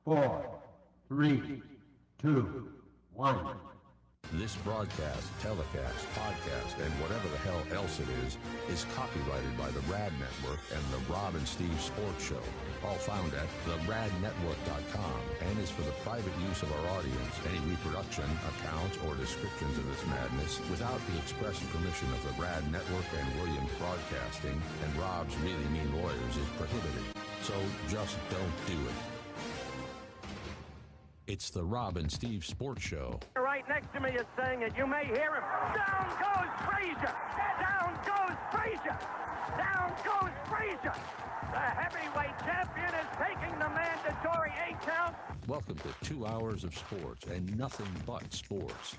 4, 3, 2, 1. This broadcast, telecast, podcast, and whatever the hell else it is copyrighted by the Rad Network and the Rob and Steve Sports Show, all found at theradnetwork.com, and is for the private use of our audience. Any reproduction, accounts, or descriptions of this madness without the express permission of the Rad Network and Williams Broadcasting and Rob's Really Mean Lawyers is prohibited. So just don't do it. It's the Rob and Steve Sports Show. Right next to me is saying it. You may hear him. Down goes Frazier. Down goes Frazier. Down goes Frazier. The heavyweight champion is taking the mandatory 8 count. Welcome to 2 hours of sports and nothing but sports.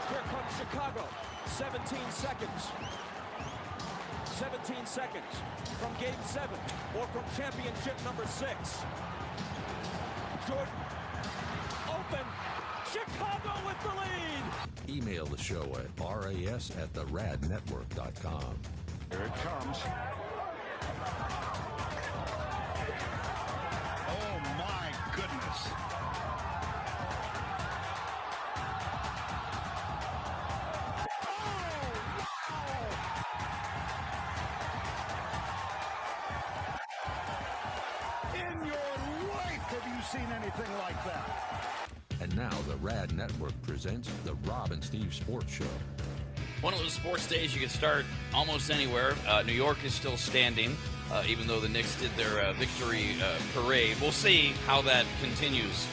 Here comes Chicago. 17 seconds. 17 seconds from Game 7 or from championship number 6. Jordan. Open. Chicago with the lead. Email the show at ras@theradnetwork.com. Here it comes. Oh my goodness. In your life have you seen anything like that? And now the Rad Network presents the Rob and Steve Sports Show. One of those sports days you can start almost anywhere. New York is still standing, even though the Knicks did their victory parade. We'll see how that continues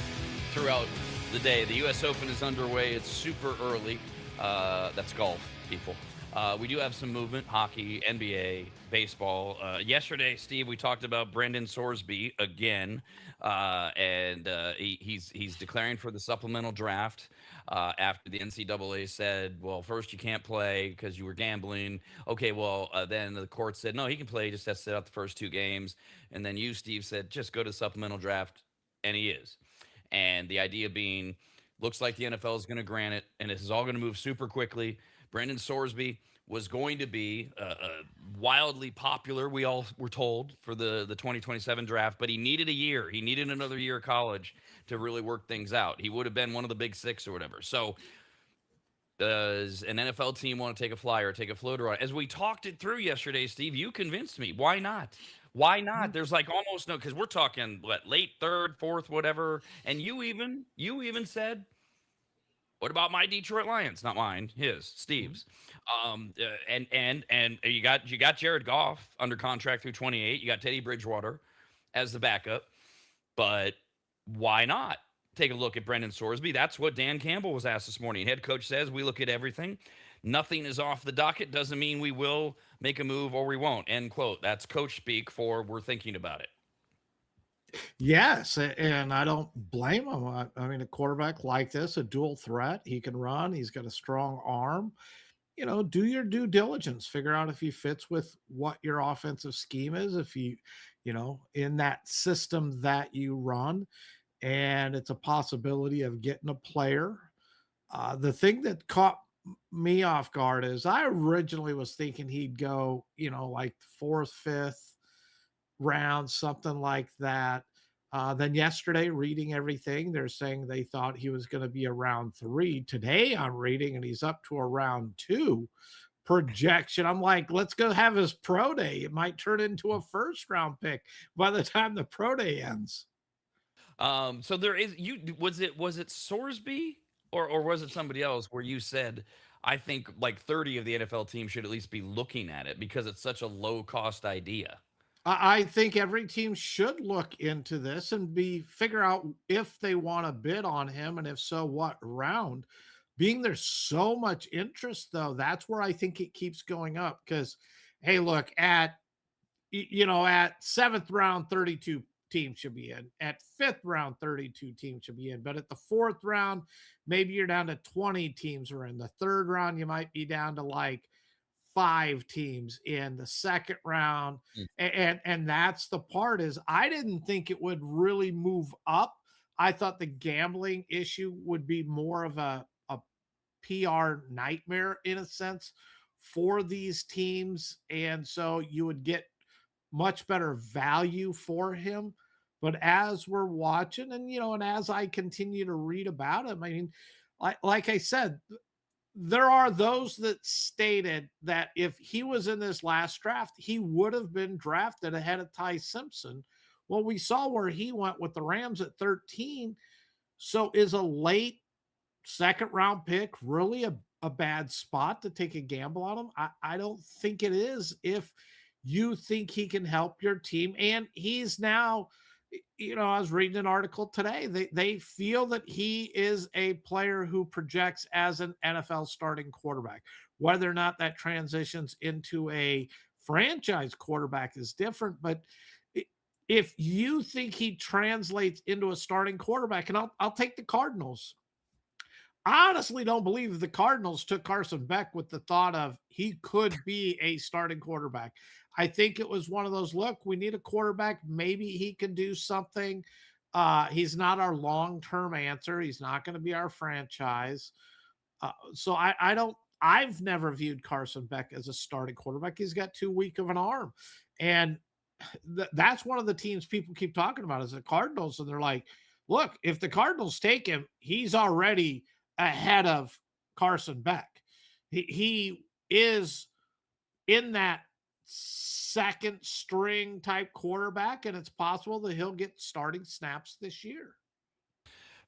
throughout the day. The U.S. Open is underway. It's super early. That's golf, people. We do have some movement, hockey, NBA, baseball. Yesterday, Steve, we talked about Brendan Sorsby again, and he's declaring for the supplemental draft after the NCAA said, well, first you can't play because you were gambling. Okay, well, then the court said, no, he can play, he just has to sit out the first 2 games. And then you, Steve, said, just go to supplemental draft, and he is. And the idea being, looks like the NFL is going to grant it, and this is all going to move super quickly. Brendan Sorsby was going to be wildly popular, we all were told, for the 2027 draft, but he needed a year. He needed another year of college to really work things out. He would have been one of the big 6 or whatever. So does an NFL team want to take a flyer, take a floater on? As we talked it through yesterday, Steve, you convinced me. Why not? Why not? There's like almost no, because we're talking what, late 3rd, 4th, whatever. And you even said, what about my Detroit Lions? Not mine, his, Steve's. And you got Jared Goff under contract through 28. You got Teddy Bridgewater as the backup. But why not take a look at Brendan Sorsby? That's what Dan Campbell was asked this morning. Head coach says we look at everything. Nothing is off the docket. Doesn't mean we will make a move or we won't. End quote. That's coach speak for we're thinking about it. Yes, and I don't blame him. I mean, a quarterback like this, a dual threat, he can run. He's got a strong arm. You know, do your due diligence. Figure out if he fits with what your offensive scheme is, if you know, in that system that you run. And it's a possibility of getting a player. The thing that caught me off guard is I originally was thinking he'd go, you know, like 4th, 5th round, something like that. Then yesterday, reading everything, they're saying they thought he was going to be around 3. Today, I'm reading, and he's up to around 2 projection. I'm like, let's go have his pro day. It might turn into a 1st-round pick by the time the pro day ends. So there is was it Sorsby or was it somebody else where you said, I think like 30 of the NFL teams should at least be looking at it because it's such a low cost idea? I think every team should look into this and figure out if they want to bid on him, and if so, what round. Being there's so much interest, though, that's where I think it keeps going up. Because, hey, look, at 7th round, 32 teams should be in. At 5th round, 32 teams should be in. But at the 4th round, maybe you're down to 20 teams are in. The 3rd round, you might be down to like 5 teams in the 2nd round. And that's the part is I didn't think it would really move up. I thought the gambling issue would be more of a PR nightmare in a sense for these teams. And so you would get much better value for him. But as we're watching and, and as I continue to read about him, I mean, like I said, there are those that stated that if he was in this last draft, he would have been drafted ahead of Ty Simpson. Well, we saw where he went with the Rams at 13. So is a late second round pick really a bad spot to take a gamble on him? I don't think it is if you think he can help your team. And he's now, I was reading an article today. They feel that he is a player who projects as an NFL starting quarterback. Whether or not that transitions into a franchise quarterback is different, but if you think he translates into a starting quarterback, and I'll take the Cardinals. I honestly don't believe the Cardinals took Carson Beck with the thought of he could be a starting quarterback. I think it was one of those, look, we need a quarterback. Maybe he can do something. He's not our long-term answer. He's not going to be our franchise. So I don't, I've never viewed Carson Beck as a starting quarterback. He's got too weak of an arm. And that's one of the teams people keep talking about is the Cardinals. And they're like, look, if the Cardinals take him, he's already ahead of Carson Beck. He is in that second string type quarterback, and it's possible that he'll get starting snaps this year.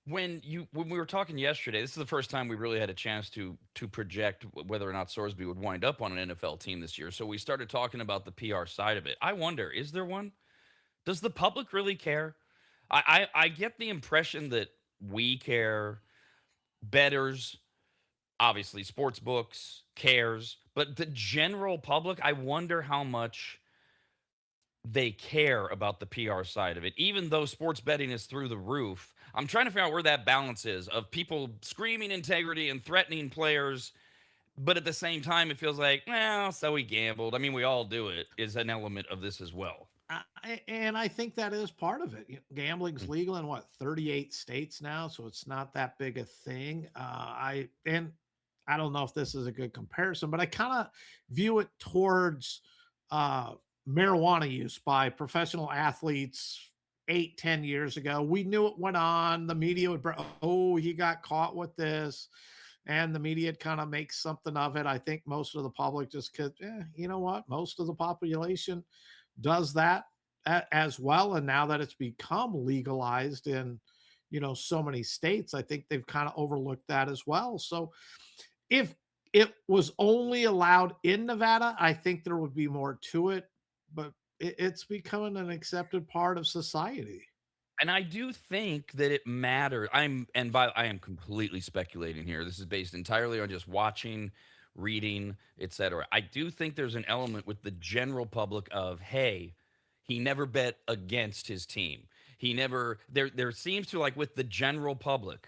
When we were talking yesterday, this is the first time we really had a chance to project whether or not Sorsby would wind up on an NFL team this year. So we started talking about the PR side of it. I wonder, is there one? Does the public really care? I get the impression that we care, bettors, obviously sports books, cares, but the general public, I wonder how much they care about the PR side of it, even though sports betting is through the roof. I'm trying to figure out where that balance is of people screaming integrity and threatening players, but at the same time, it feels like, well, so we gambled. I mean, we all do it, is an element of this as well. And I think that is part of it. Gambling's legal in what 38 states now, so it's not that big a thing. I don't know if this is a good comparison, but I kind of view it towards uh, marijuana use by professional athletes 8, 10 years ago. We knew it went on. The media would, oh, he got caught with this. And the media kind of makes something of it. I think most of the public just could, you know what? Most of the population does that as well. And now that it's become legalized in, so many states, I think they've kind of overlooked that as well. So if it was only allowed in Nevada, I think there would be more to it, but it's becoming an accepted part of society. And I do think that it matters. I am completely speculating here. This is based entirely on just watching, reading, etc. I do think there's an element with the general public of, hey, he never bet against his team. He never there seems to, like, with the general public,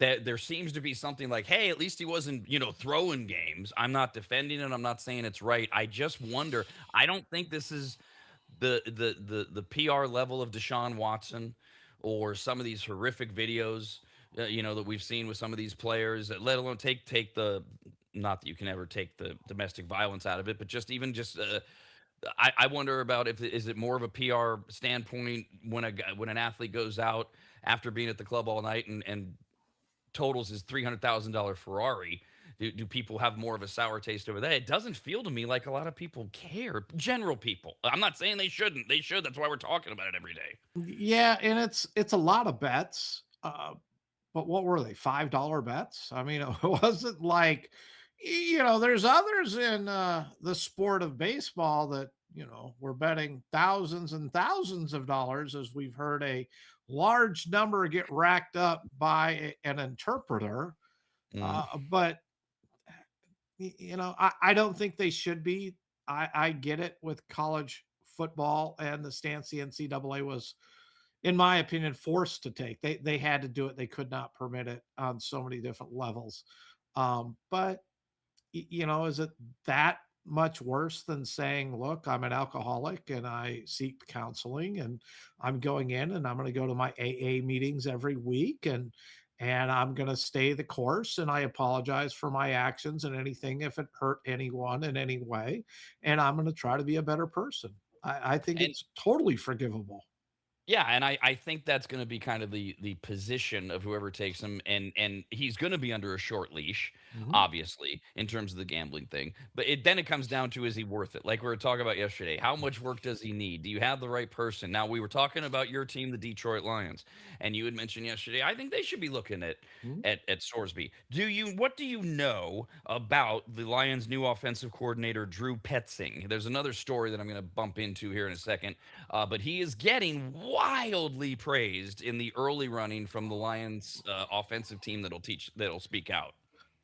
that there seems to be something like, hey, at least he wasn't, throwing games. I'm not defending it. I'm not saying it's right. I just wonder. I don't think this is the PR level of Deshaun Watson or some of these horrific videos, that we've seen with some of these players. Let alone take the, not that you can ever take the domestic violence out of it, but I wonder about if is it more of a PR standpoint when an athlete goes out after being at the club all night and totals his $300,000 Ferrari. Do people have more of a sour taste over that? It doesn't feel to me like a lot of people care. General people. I'm not saying they shouldn't. They should. That's why we're talking about it every day. Yeah, and it's a lot of bets. But what were they? $5 bets? I mean, it wasn't like, there's others in the sport of baseball that, we're betting thousands and thousands of dollars, as we've heard a large number get racked up by an interpreter. But I don't think they should be. I get it with college football and the stance the NCAA was, in my opinion, forced to take. They had to do it. They could not permit it on so many different levels. But is it that much worse than saying, look, I'm an alcoholic and I seek counseling and I'm going in and I'm going to go to my AA meetings every week and I'm going to stay the course and I apologize for my actions and anything if it hurt anyone in any way, and I'm going to try to be a better person. I think And it's totally forgivable. Yeah, and I think that's gonna be kind of the position of whoever takes him, and he's gonna be under a short leash, Mhm. obviously, in terms of the gambling thing. But it comes down to, is he worth it? Like we were talking about yesterday, how much work does he need? Do you have the right person? Now we were talking about your team, the Detroit Lions, and you had mentioned yesterday, I think they should be looking at Mhm. Sorsby. What do you know about the Lions' new offensive coordinator, Drew Petzing? There's another story that I'm gonna bump into here in a second, but he is getting wildly praised in the early running from the Lions offensive team that'll speak out.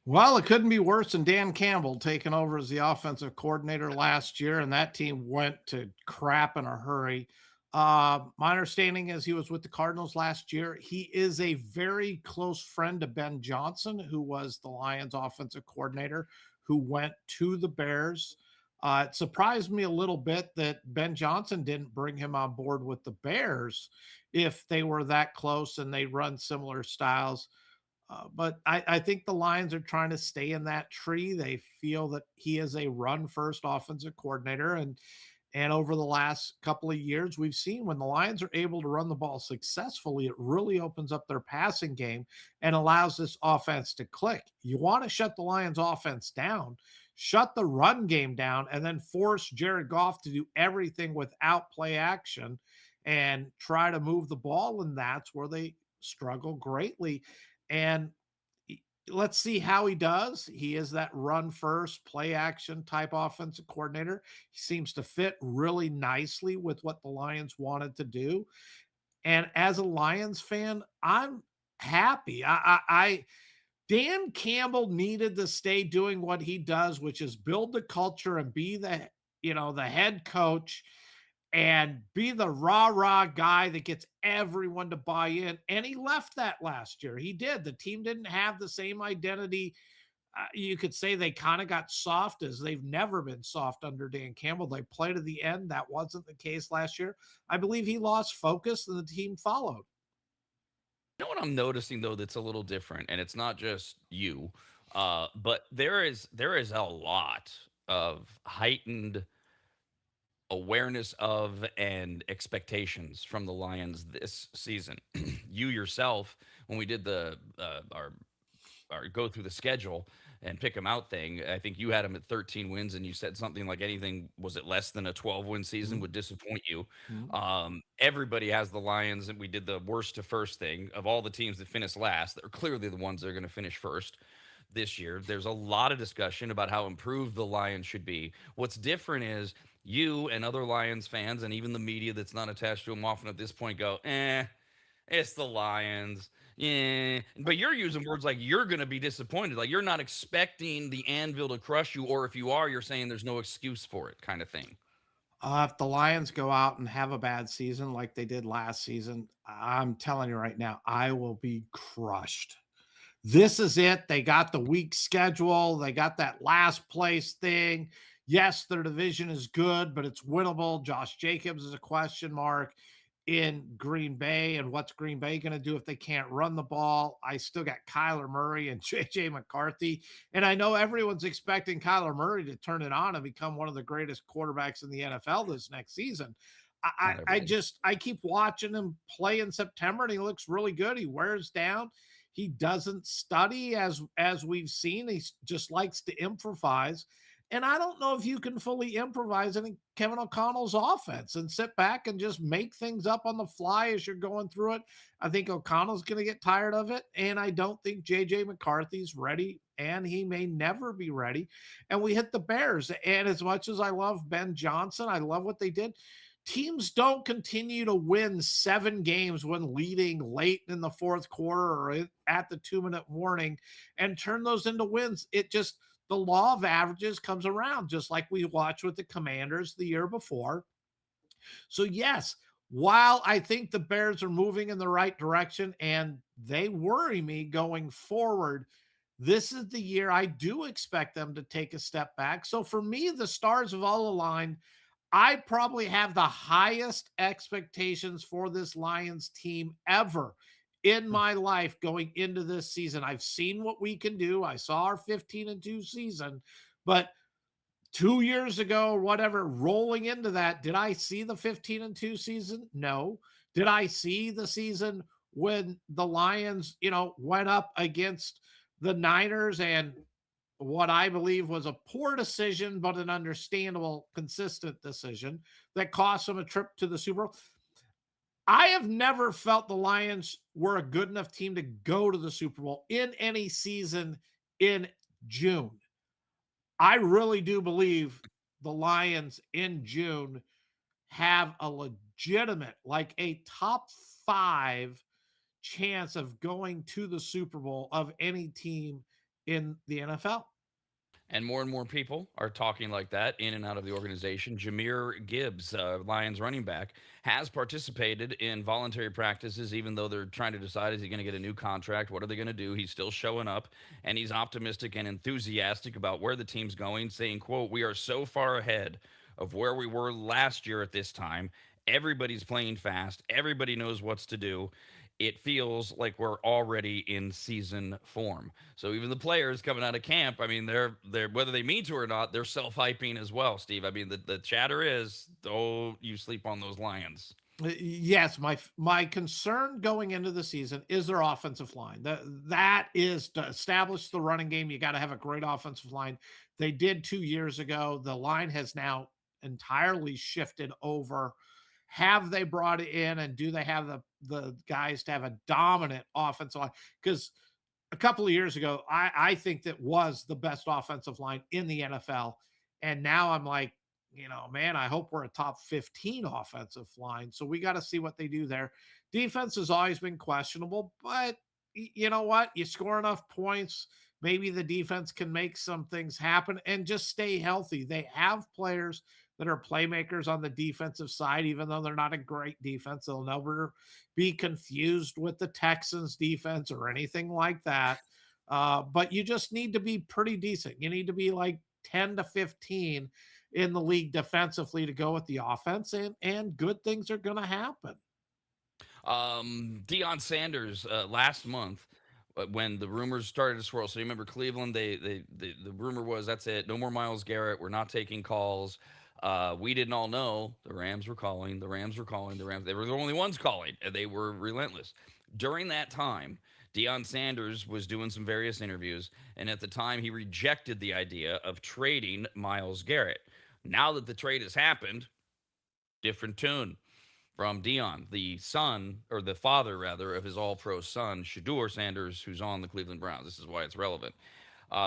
Well, it couldn't be worse than Dan Campbell taking over as the offensive coordinator last year, and that team went to crap in a hurry. My understanding is he was with the Cardinals last year. He is a very close friend to Ben Johnson, who was the Lions offensive coordinator, who went to the Bears. It surprised me a little bit that Ben Johnson didn't bring him on board with the Bears if they were that close and they run similar styles. But I think the Lions are trying to stay in that tree. They feel that he is a run first offensive coordinator. And over the last couple of years, we've seen when the Lions are able to run the ball successfully, it really opens up their passing game and allows this offense to click. You want to shut the Lions offense down, shut the run game down, and then force Jared Goff to do everything without play action and try to move the ball. And that's where they struggle greatly. And let's see how he does. He is that run first, play action type offensive coordinator. He seems to fit really nicely with what the Lions wanted to do. And as a Lions fan, I'm happy. Dan Campbell needed to stay doing what he does, which is build the culture and be the head coach and be the rah-rah guy that gets everyone to buy in. And he left that last year. He did. The team didn't have the same identity. You could say they kind of got soft, as they've never been soft under Dan Campbell. They played to the end. That wasn't the case last year. I believe he lost focus and the team followed. You know what I'm noticing though that's a little different, and it's not just you, but there is a lot of heightened awareness of and expectations from the Lions this season. You yourself, when we did the our go through the schedule and pick them out thing, I think you had them at 13 wins, and you said something like anything was it less than a 12-win season Mhm, would disappoint you. mhm. Everybody has the Lions, and we did the worst to first thing of all the teams that finished last. They're clearly the ones that are going to finish first this year. There's a lot of discussion about how improved the Lions should be. What's different is you and other Lions fans, and even the media that's not attached to them, often at this point go, it's the Lions. Yeah. But you're using words like you're going to be disappointed. Like you're not expecting the anvil to crush you. Or if you are, you're saying there's no excuse for it, kind of thing. If the Lions go out and have a bad season like they did last season, I'm telling you right now, I will be crushed. This is it. They got the weak schedule. They got that last place thing. Yes, their division is good, but it's winnable. Josh Jacobs is a question mark in Green Bay. And what's Green Bay going to do if they can't run the ball? I still got Kyler Murray and JJ McCarthy. And I know everyone's expecting Kyler Murray to turn it on and become one of the greatest quarterbacks in the NFL this next season. I, Not I everyone. just I keep watching him play in September and he looks really good. He wears down. He doesn't study as we've seen. He just likes to improvise. And I don't know if you can fully improvise in Kevin O'Connell's offense and sit back and just make things up on the fly as you're going through it. I think O'Connell's going to get tired of it. And I don't think JJ McCarthy's ready, and he may never be ready. And we hit the Bears. And as much as I love Ben Johnson, I love what they did. Teams don't continue to win 7 games when leading late in the fourth quarter or at the 2-minute warning and turn those into wins. It just, the law of averages comes around, just like we watched with the Commanders the year before. So, yes, while I think the Bears are moving in the right direction and they worry me going forward, this is the year I do expect them to take a step back. So, for me, the stars have all aligned. I probably have the highest expectations for this Lions team ever in my life going into this season. I've seen what we can do. I saw our 15-2 season, but 2 years ago or whatever, rolling into that, did I see the 15-2 season? No. Did I see the season when the Lions, went up against the Niners and what I believe was a poor decision, but an understandable, consistent decision that cost them a trip to the Super Bowl? I have never felt the Lions were a good enough team to go to the Super Bowl in any season in June. I really do believe the Lions in June have a legitimate, like a top 5 chance of going to the Super Bowl of any team in the NFL. And more people are talking like that in and out of the organization. Jameer Gibbs, Lions running back, has participated in voluntary practices, even though they're trying to decide, is he going to get a new contract? What are they going to do? He's still showing up, and he's optimistic and enthusiastic about where the team's going, saying, quote, "We are so far ahead of where we were last year at this time. Everybody's playing fast. Everybody knows what's to do. It feels like we're already in season form." So even the players coming out of camp, I mean, they're whether they mean to or not, they're self-hyping as well, Steve. I mean, the chatter is, "Oh, you sleep on those Lions." Yes, my concern going into the season is their offensive line. That is to establish the running game. You got to have a great offensive line. They did 2 years ago. The line has now entirely shifted over. Have they brought it in, and do they have the guys to have a dominant offensive line? Because a couple of years ago, I think that was the best offensive line in the NFL. And now I'm like, man, I hope we're a top 15 offensive line. So we got to see what they do there. Defense has always been questionable, but you know what? You score enough points, maybe the defense can make some things happen and just stay healthy. They have players that are playmakers on the defensive side, even though they're not a great defense. They'll never be confused with the Texans defense or anything like that. But you just need to be pretty decent. You need to be like 10 to 15 in the league defensively to go with the offense, and good things are going to happen. Deion Sanders last month, when the rumors started to swirl. So you remember Cleveland? The rumor was, that's it, no more Miles Garrett. We're not taking calls. We didn't all know the Rams were calling. The Rams were calling. The Rams. They were the only ones calling, and they were relentless. During that time, Deion Sanders was doing some various interviews, and at the time, he rejected the idea of trading Miles Garrett. Now that the trade has happened, different tune from Deion, the son, or the father rather, of his all-pro son, Shedeur Sanders, who's on the Cleveland Browns. This is why it's relevant.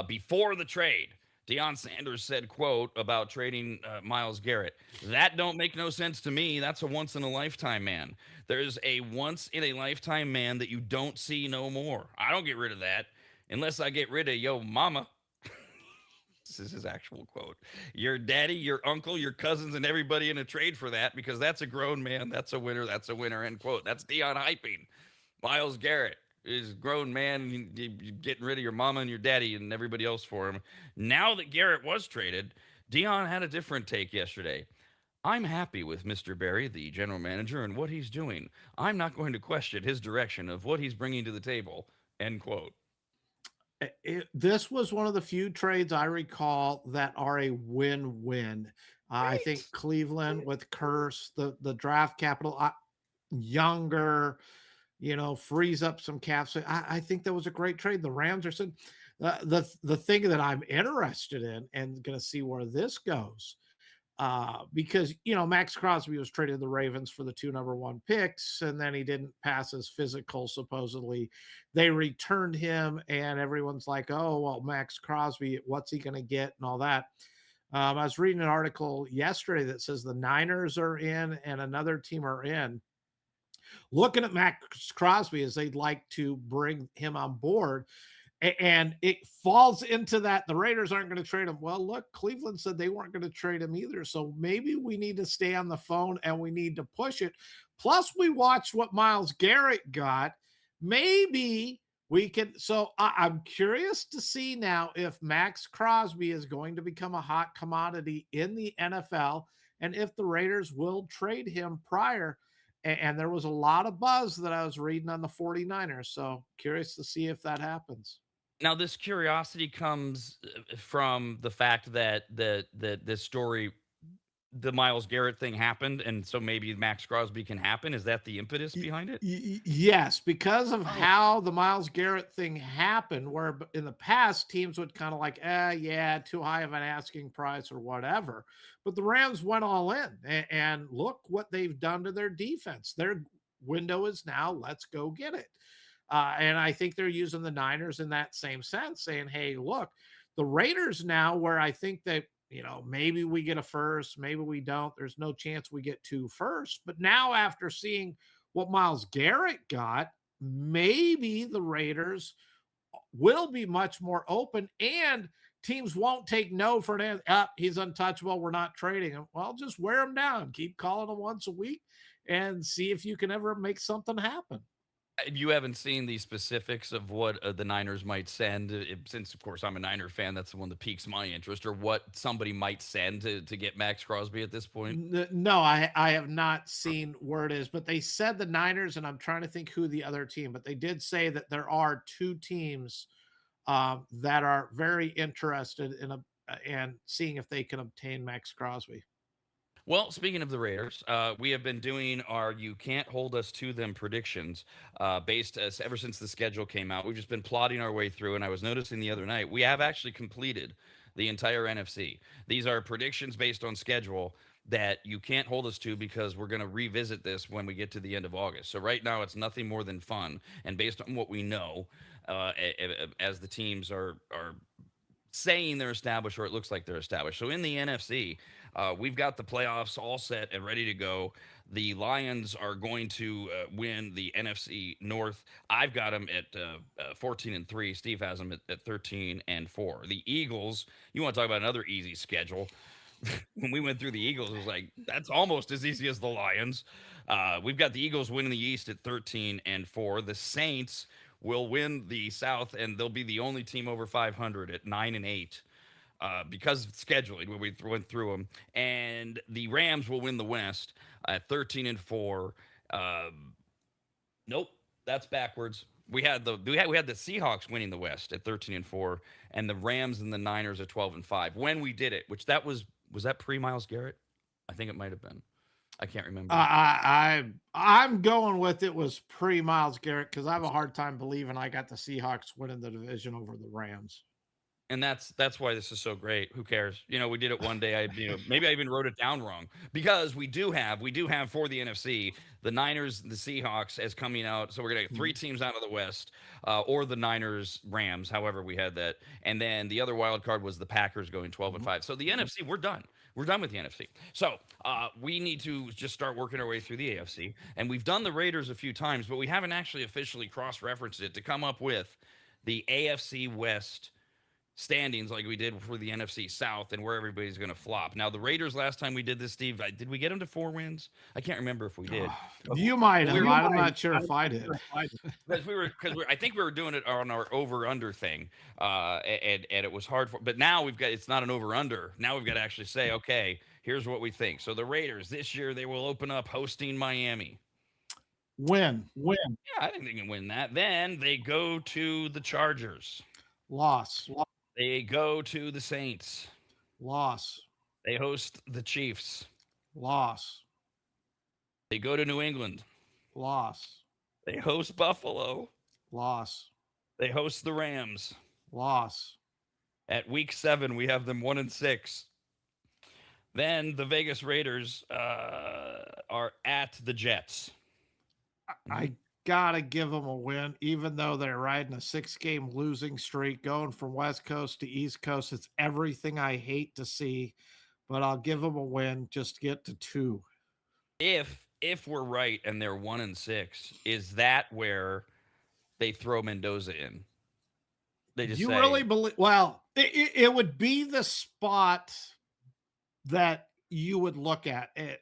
Before the trade, Deion Sanders said, quote, about trading Miles Garrett, "That don't make no sense to me. That's a once-in-a-lifetime man. There's a once-in-a-lifetime man that you don't see no more. I don't get rid of that unless I get rid of yo mama." This is his actual quote. "Your daddy, your uncle, your cousins, and everybody in a trade for that, because that's a grown man. That's a winner. That's a winner." End quote. That's Deion hyping Miles Garrett. Is a grown man, getting rid of your mama and your daddy and everybody else for him. Now that Garrett was traded, Deion had a different take yesterday. "I'm happy with Mr. Berry, the general manager, and what he's doing. I'm not going to question his direction of what he's bringing to the table." End quote. This was one of the few trades I recall that are a win-win. I think Right. Cleveland with Curse, the draft capital, younger, frees up some cap. So I think that was a great trade. The Rams are sitting. The thing that I'm interested in and going to see where this goes, because Max Crosby was traded to the Ravens for the 2 number 1 picks, and then he didn't pass his physical. Supposedly, they returned him, and everyone's like, "Oh well, Max Crosby, what's he going to get?" and all that. I was reading an article yesterday that says the Niners are in and another team are in, looking at Max Crosby as they'd like to bring him on board. And it falls into that the Raiders aren't going to trade him. Well, look, Cleveland said they weren't going to trade him either. So maybe we need to stay on the phone and we need to push it. Plus, we watched what Miles Garrett got. Maybe we can. So I'm curious to see now if Max Crosby is going to become a hot commodity in the NFL and if the Raiders will trade him prior. And there was a lot of buzz that I was reading on the 49ers. So curious to see if that happens. Now, this curiosity comes from the fact that this story the Miles Garrett thing happened, and so maybe Max Crosby can happen? Is that the impetus behind it? Yes, because of how the Miles Garrett thing happened, where in the past teams would kind of like, yeah, too high of an asking price or whatever. But the Rams went all in, and look what they've done to their defense. Their window is now, let's go get it. And I think they're using the Niners in that same sense, saying, hey, look, the Raiders now, where I think that, maybe we get a first, maybe we don't. There's no chance we get two first. But now, after seeing what Miles Garrett got, maybe the Raiders will be much more open, and teams won't take no for an answer. He's untouchable. We're not trading him. Well, just wear him down. Keep calling him once a week and see if you can ever make something happen. You haven't seen the specifics of what the Niners might send, since, of course, I'm a Niner fan. That's the one that piques my interest, or what somebody might send to get Max Crosby at this point. No, I have not seen where it is, but they said the Niners, and I'm trying to think who the other team, but they did say that there are two teams that are very interested in and seeing if they can obtain Max Crosby. Well, speaking of the Raiders, we have been doing our "you can't hold us to them" predictions based ever since the schedule came out. We've just been plotting our way through, and I was noticing the other night we have actually completed the entire NFC. These are predictions based on schedule that you can't hold us to, because we're going to revisit this when we get to the end of August. So right now it's nothing more than fun, and based on what we know, as the teams are saying they're established, or it looks like they're established. So in the NFC, we've got the playoffs all set and ready to go. The Lions are going to win the NFC North. I've got them at 14-3. Steve has them at 13-4. The Eagles, you want to talk about another easy schedule? When we went through the Eagles, it was like, that's almost as easy as the Lions. We've got the Eagles winning the East at 13-4. The Saints will win the South, and they'll be the only team over 500 at 9-8. Because of scheduling, when we went through them, and the Rams will win the West at 13-4. Nope, that's backwards. We had the Seahawks winning the West at 13-4, and the Rams and the Niners at 12-5. When we did it, which that was that pre Miles Garrett? I think it might have been. I can't remember. I'm going with it was pre Miles Garrett, because I have a hard time believing I got the Seahawks winning the division over the Rams. And that's why this is so great. Who cares? We did it one day. Maybe I even wrote it down wrong, because we do have for the NFC, the Niners, the Seahawks as coming out. So we're gonna get three teams out of the West, or the Niners, Rams. However, we had that, and then the other wild card was the Packers going 12-5. So the NFC, we're done. We're done with the NFC. So we need to just start working our way through the AFC, and we've done the Raiders a few times, but we haven't actually officially cross-referenced it to come up with the AFC West standings like we did for the NFC South, and where everybody's going to flop. Now, the Raiders, last time we did this, Steve, did we get them to 4 wins? I can't remember if we did. You might have. I'm not sure if I did. Because I think we were doing it on our over-under thing, and it was hard for. But now it's not an over-under. Now we've got to actually say, okay, here's what we think. So the Raiders this year, they will open up hosting Miami. Win. Yeah, I think they can win that. Then they go to the Chargers. Loss. They go to the Saints. Loss. They host the Chiefs. Loss. They go to New England. Loss. They host Buffalo. Loss. They host the Rams. Loss. At week 7, we have them 1-6. Then the Vegas Raiders are at the Jets. I gotta give them a win, even though they're riding a 6-game losing streak, going from West Coast to East Coast. It's everything I hate to see, but I'll give them a win just to get to 2. If we're right and they're 1-6, is that where they throw Mendoza in? They just really believe? Well, it would be the spot that you would look at it.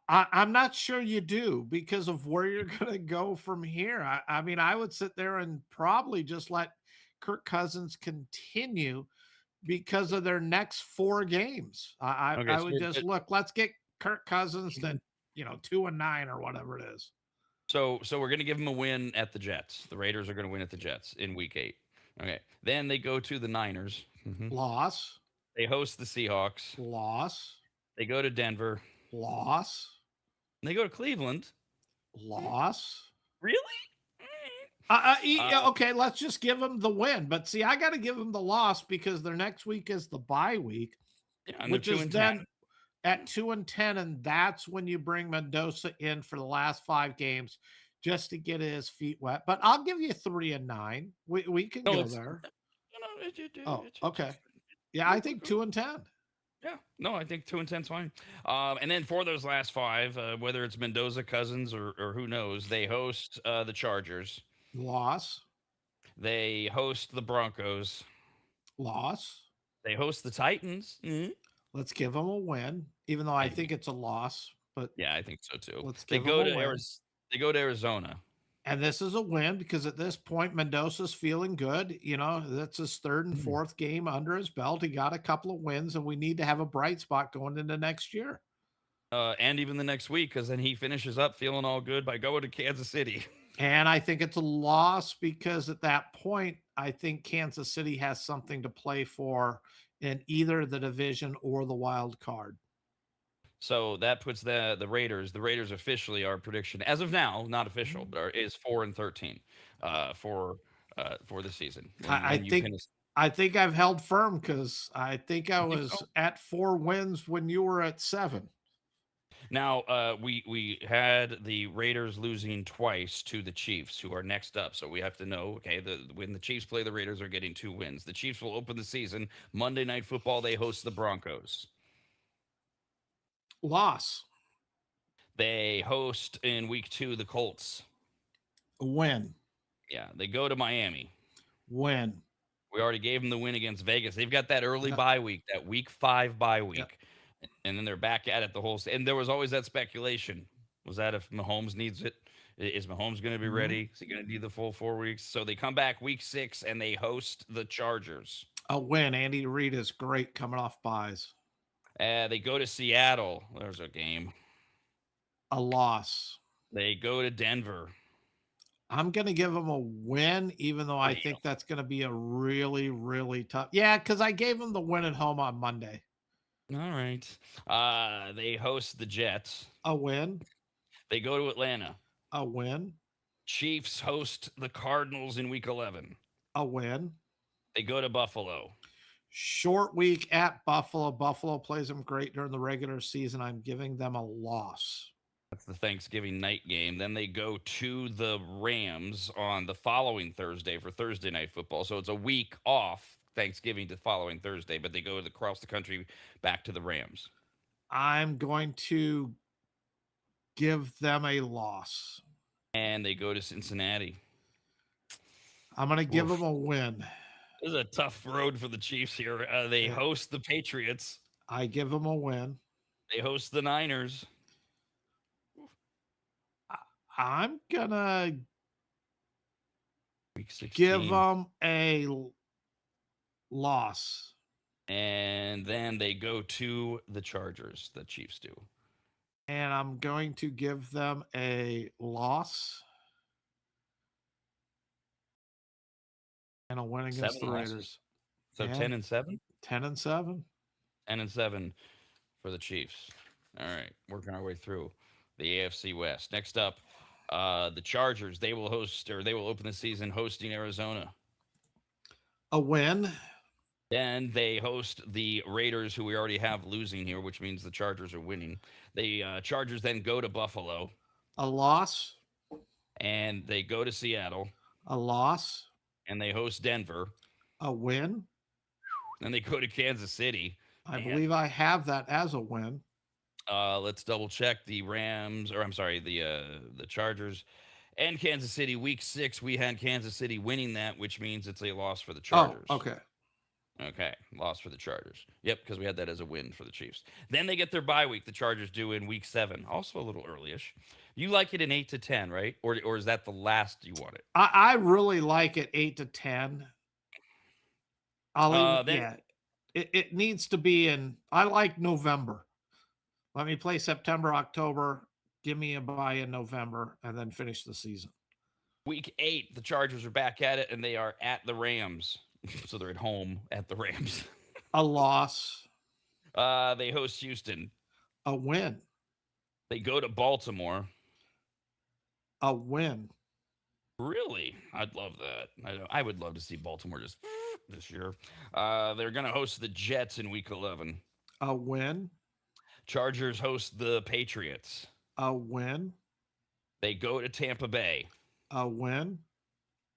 I'm not sure you do, because of where you're going to go from here. I mean, I would sit there and probably just let Kirk Cousins continue because of their next 4 games. I would just look, let's get Kirk Cousins to, 2-9 or whatever it is. So we're going to give them a win at the Jets. The Raiders are going to win at the Jets in week 8. Okay. Then they go to the Niners. Loss. They host the Seahawks. Loss. They go to Denver. Loss. They go to Cleveland. Loss. Really? Okay, let's just give them the win. But see, I got to give them the loss because their next week is the bye week, Yeah, and which they're 2 is and then 10. at 2-10, and that's when you bring Mendoza in for the last 5 games just to get his feet wet. But I'll give you 3-9. We can No, go it's there. no, Oh, it's okay. Yeah, I think 2-10. Yeah, no, I think 2 and 10's fine. And then for those last 5, whether it's Mendoza, Cousins, or who knows, they host the Chargers. Loss. They host the Broncos. Loss. They host the Titans. Let's give them a win, even though I think it's a loss. But Yeah, I think so too. let's They give them go a to win. They go to Arizona. And this is a win because at this point, Mendoza's feeling good. You know, that's his 3rd and 4th game under his belt. He got a couple of wins, and we need to have a bright spot going into next year. And even the next week, because then he finishes up feeling all good by going to Kansas City. And I think it's a loss because at that point, I think Kansas City has something to play for in either the division or the wild card. So that puts the Raiders. The Raiders officially, our prediction as of now, not official, is 4-13 for the season. I think I've held firm because I think I You think was so? at 4 wins when you were at 7. Now we had the Raiders losing twice to the Chiefs, who are next up. So we have to know, okay, when the Chiefs play the Raiders, are getting 2 wins. The Chiefs will open the season Monday Night Football. They host the Broncos. Loss. They host in week 2 the Colts. Win. Yeah, they go to Miami. Win. We already gave them the win against Vegas. They've got that early bye week, that week 5 bye week. And then they're back at it the whole. And there was always that speculation. Was that if Mahomes needs it? Is Mahomes going to be ready? Is he going to need the full 4 weeks? So they come back week 6 and they host the Chargers. A win. Andy Reid is great coming off buys. They go to Seattle. There's a game. A loss. They go to Denver. I'm going to give them a win, even though I think that's going to be a really, really tough. Yeah, because I gave them the win at home on Monday. All right. They host the Jets. A win. They go to Atlanta. A win. Chiefs host the Cardinals in week 11. A win. They go to Buffalo. Short week at Buffalo. Buffalo plays them great during the regular season. I'm giving them a loss. That's the Thanksgiving night game. Then they go to the Rams on the following Thursday for Thursday Night Football. So it's a week off Thanksgiving to following Thursday, but they go across the country back to the Rams. I'm going to give them a loss. And they go to Cincinnati. I'm going to give them a win. This is a tough road for the Chiefs here. They host the Patriots. I give them a win. They host the Niners. I'm going to Week 16. give them a loss. And then they go to the Chargers, the Chiefs do. And I'm going to give them a loss. And a win against 7 the losses. Raiders. So Yeah. 10-7? 10-7. 10-7 for the Chiefs. All right, working our way through the AFC West. Next up, the Chargers. They will open the season hosting Arizona. A win. Then they host the Raiders, who we already have losing here, which means the Chargers are winning. The Chargers then go to Buffalo. A loss. And they go to Seattle. A loss. And they host Denver. A win. Then they go to Kansas City. I believe I have that as a win. Let's double check the Chargers and Kansas City. Week 6, we had Kansas City winning that, which means it's a loss for the Chargers. Oh, okay. Okay, loss for the Chargers. Yep, because we had that as a win for the Chiefs. Then they get their bye week. The Chargers do in week 7, also a little early-ish. You like it in 8-10, right? Or is that the last you want it? I really like it 8-10. It needs to be in. I like November. Let me play September, October. Give me a bye in November, and then finish the season. Week 8, the Chargers are back at it, and they are at the Rams. So they're at home at the Rams. A loss. They host Houston. A win. They go to Baltimore. A win. Really? I'd love that. I would love to see Baltimore just this year. They're going to host the Jets in Week 11. A win. Chargers host the Patriots. A win. They go to Tampa Bay. A win.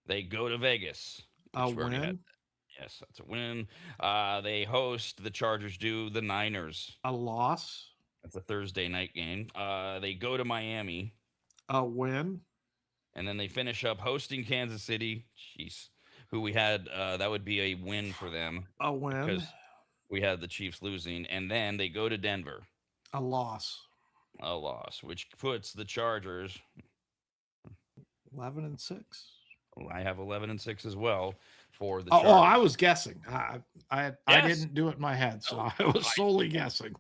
They go to Vegas. A which we already had. win. Yes, that's a win. They host, the Chargers do, the Niners. A loss. That's a Thursday night game. They go to Miami. A win. And then they finish up hosting Kansas City. Jeez. Who we had, that would be a win for them. A win. Because we had the Chiefs losing. And then they go to Denver. A loss. A loss, which puts the Chargers 11-6. I have 11-6 as well for the Oh, Chargers. I was guessing. I Yes. didn't do it in my head, so I was solely guessing.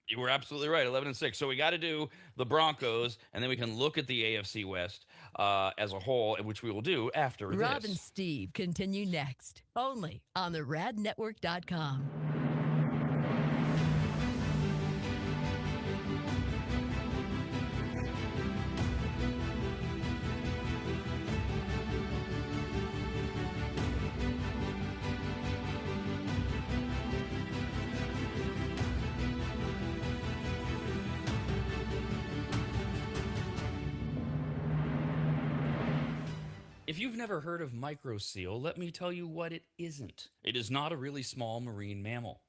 You were absolutely right, 11-6. So we got to do the Broncos, and then we can look at the AFC West as a whole, which we will do after Rob this. and Steve continue next, only on the radnetwork.com. If you've never heard of microseal, let me tell you what it isn't. It is not a really small marine mammal.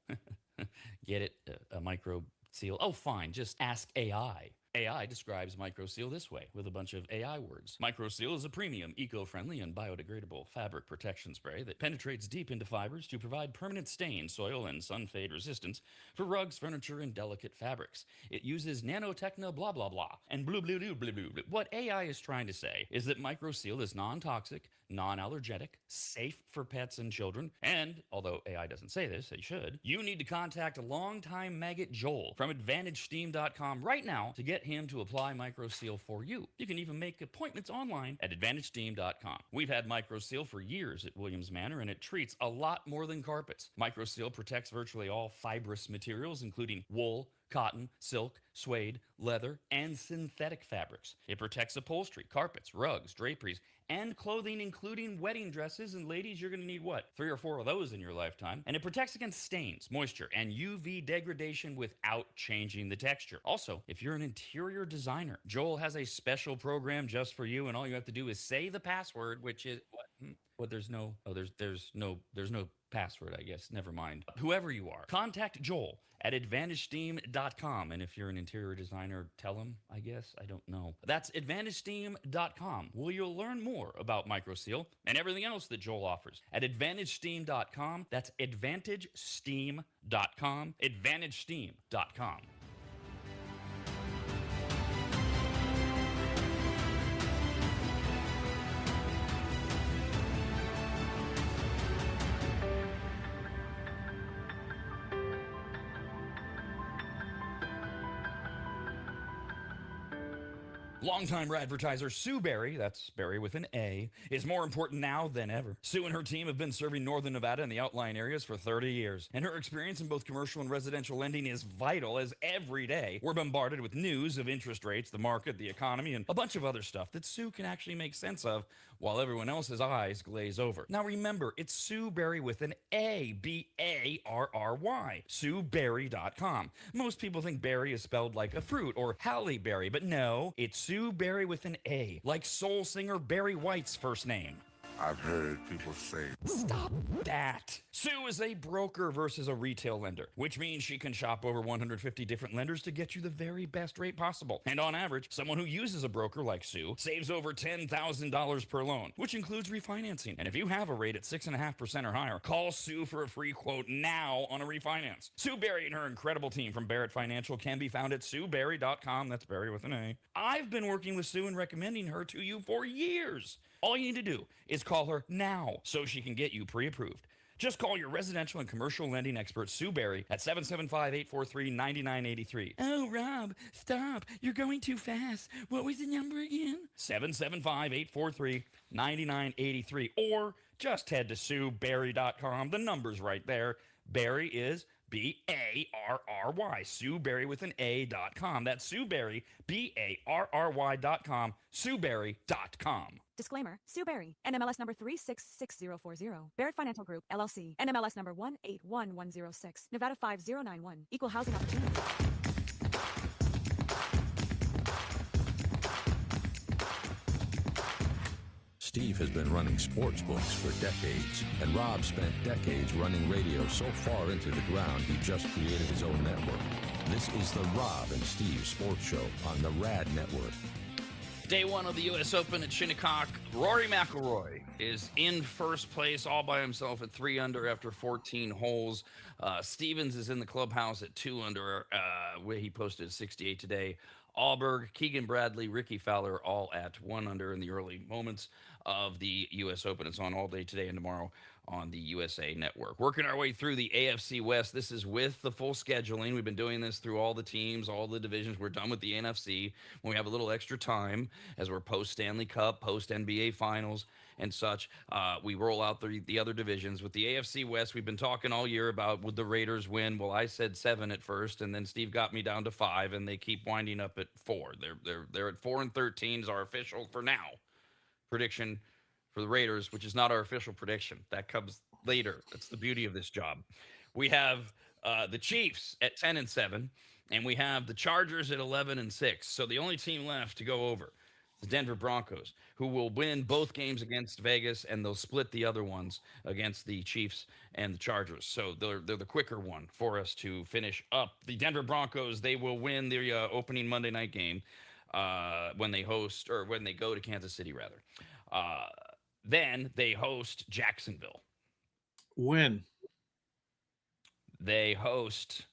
Get it? A microseal? Oh, fine. Just ask AI. AI describes microseal this way with a bunch of AI words. Microseal is a premium, eco-friendly, and biodegradable fabric protection spray that penetrates deep into fibers to provide permanent stain, soil, and sun fade resistance for rugs, furniture, and delicate fabrics. It uses nanotechno blah blah blah and blue blue blue blue blue. What AI is trying to say is that microseal is non-toxic, non-allergenic, safe for pets and children, and although AI doesn't say this, it should, you need to contact longtime maggot Joel from AdvantageSteam.com right now to get him to apply microseal for you. You can even make appointments online at AdvantageSteam.com. We've had microseal for years at Williams Manor, and it treats a lot more than carpets. Microseal protects virtually all fibrous materials, including wool, cotton, silk, suede, leather, and synthetic fabrics. It protects upholstery, carpets, rugs, draperies, and clothing, including wedding dresses. And ladies, you're going to need what? 3 or 4 of those in your lifetime. And it protects against stains, moisture, and UV degradation without changing the texture. Also, if you're an interior designer, Joel has a special program just for you, and all you have to do is say the password, which is what? Well, there's no password, I guess. Never mind. Whoever you are, contact Joel at AdvantageSteam.com. And if you're an interior designer, tell him, I guess. I don't know. That's AdvantageSteam.com, where you'll learn more about microseal and everything else that Joel offers. At AdvantageSteam.com, that's AdvantageSteam.com, AdvantageSteam.com. Longtime advertiser Sue Berry, that's Berry with an A, is more important now than ever. Sue and her team have been serving Northern Nevada and the outlying areas for 30 years, and her experience in both commercial and residential lending is vital, as every day we're bombarded with news of interest rates, the market, the economy, and a bunch of other stuff that Sue can actually make sense of while everyone else's eyes glaze over. Now remember, it's Sue Berry with an A, B-A-R-R-Y, SueBerry.com. Most people think berry is spelled like a fruit or Halle Berry, but no, it's Sue Berry with an A, like soul singer Barry White's first name. I've heard people say, stop that. Sue is a broker versus a retail lender, which means she can shop over 150 different lenders to get you the very best rate possible. And on average, someone who uses a broker like Sue saves over $10,000 per loan, which includes refinancing. And if you have a rate at 6.5% or higher, call Sue for a free quote now on a refinance. Sue Berry and her incredible team from Barrett Financial can be found at SueBerry.com. That's Berry with an A. I've been working with Sue and recommending her to you for years. All you need to do is call her now so she can get you pre-approved. Just call your residential and commercial lending expert, Sue Berry, at 775-843-9983. Oh, Rob, stop. You're going too fast. What was the number again? 775-843-9983. Or just head to SueBerry.com. The number's right there. Berry is B-A-R-R-Y, SueBerry with an A.com. That's SueBerry, B-A-R-R-Y.com, SueBerry.com. Disclaimer, Sue Berry, NMLS number 366040, Barrett Financial Group, LLC, NMLS number 181106, Nevada 5091, Equal Housing Opportunity. Steve has been running sports books for decades, and Rob spent decades running radio so far into the ground he just created his own network. This is the Rob and Steve Sports Show on the Rad Network. Day one of the U.S. Open at Shinnecock. Rory McIlroy is in first place all by himself at 3 under after 14 holes. Stevens is in the clubhouse at 2 under, where he posted 68 today. Alberg, Keegan Bradley, Ricky Fowler all at 1 under in the early moments of the U.S. Open. It's on all day today and tomorrow on the USA Network. Working our way through the AFC West. This is with the full scheduling. We've been doing this through all the teams, all the divisions. We're done with the NFC when we have a little extra time as we're post-Stanley Cup, post-NBA Finals, and such. We roll out the other divisions. With the AFC West, we've been talking all year about would the Raiders win. Well, I said 7 at first, and then Steve got me down to 5, and they keep winding up at 4. They're at 4-13 is our official for now prediction for the Raiders, which is not our official prediction. That comes later. That's the beauty of this job. We have the Chiefs at 10-7, and we have the Chargers at 11-6. So the only team left to go over the Denver Broncos, who will win both games against Vegas, and they'll split the other ones against the Chiefs and the Chargers. So they're the quicker one for us to finish up. The Denver Broncos, they will win the opening Monday night game when they go to Kansas City, rather. Then they host Jacksonville. Win. They host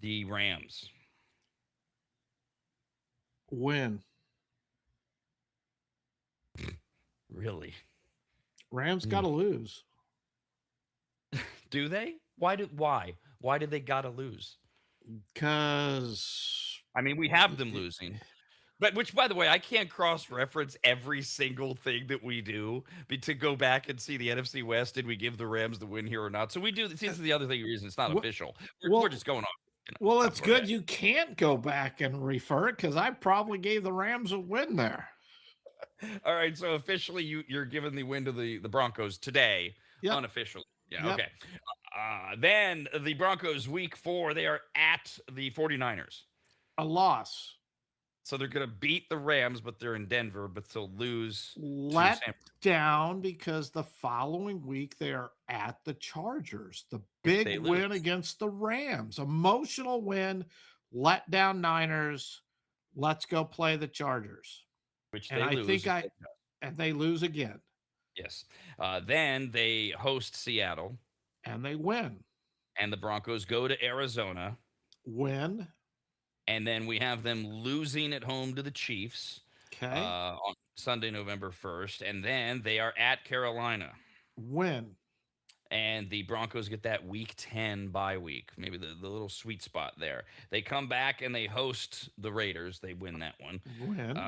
the Rams. Win. Really? Rams got to lose. Do they? Why did they got to lose? Because I mean, we have them losing. But which, by the way, I can't cross-reference every single thing that we do to go back and see the NFC West. Did we give the Rams the win here or not? So we do. This is the other reason it's not official. We're just going on. Well, it's good you can't go back and refer it because I probably gave the Rams a win there. All right, so officially you're giving the win to the Broncos today, unofficially. Yeah, Yep. okay. Then the Broncos week 4, they are at the 49ers. A loss. So they're going to beat the Rams, but they're in Denver, but they'll lose. Let down because the following week they are at the Chargers. The big win against the Rams. Emotional win. Let down Niners. Let's go play the Chargers. Which they lose. And they lose again. Yes. Then they host Seattle. And they win. And the Broncos go to Arizona. Win. And then we have them losing at home to the Chiefs on Sunday, November 1st. And then they are at Carolina. Win. And the Broncos get that week 10 bye week, maybe the little sweet spot there. They come back and they host the Raiders. They win that one. Win.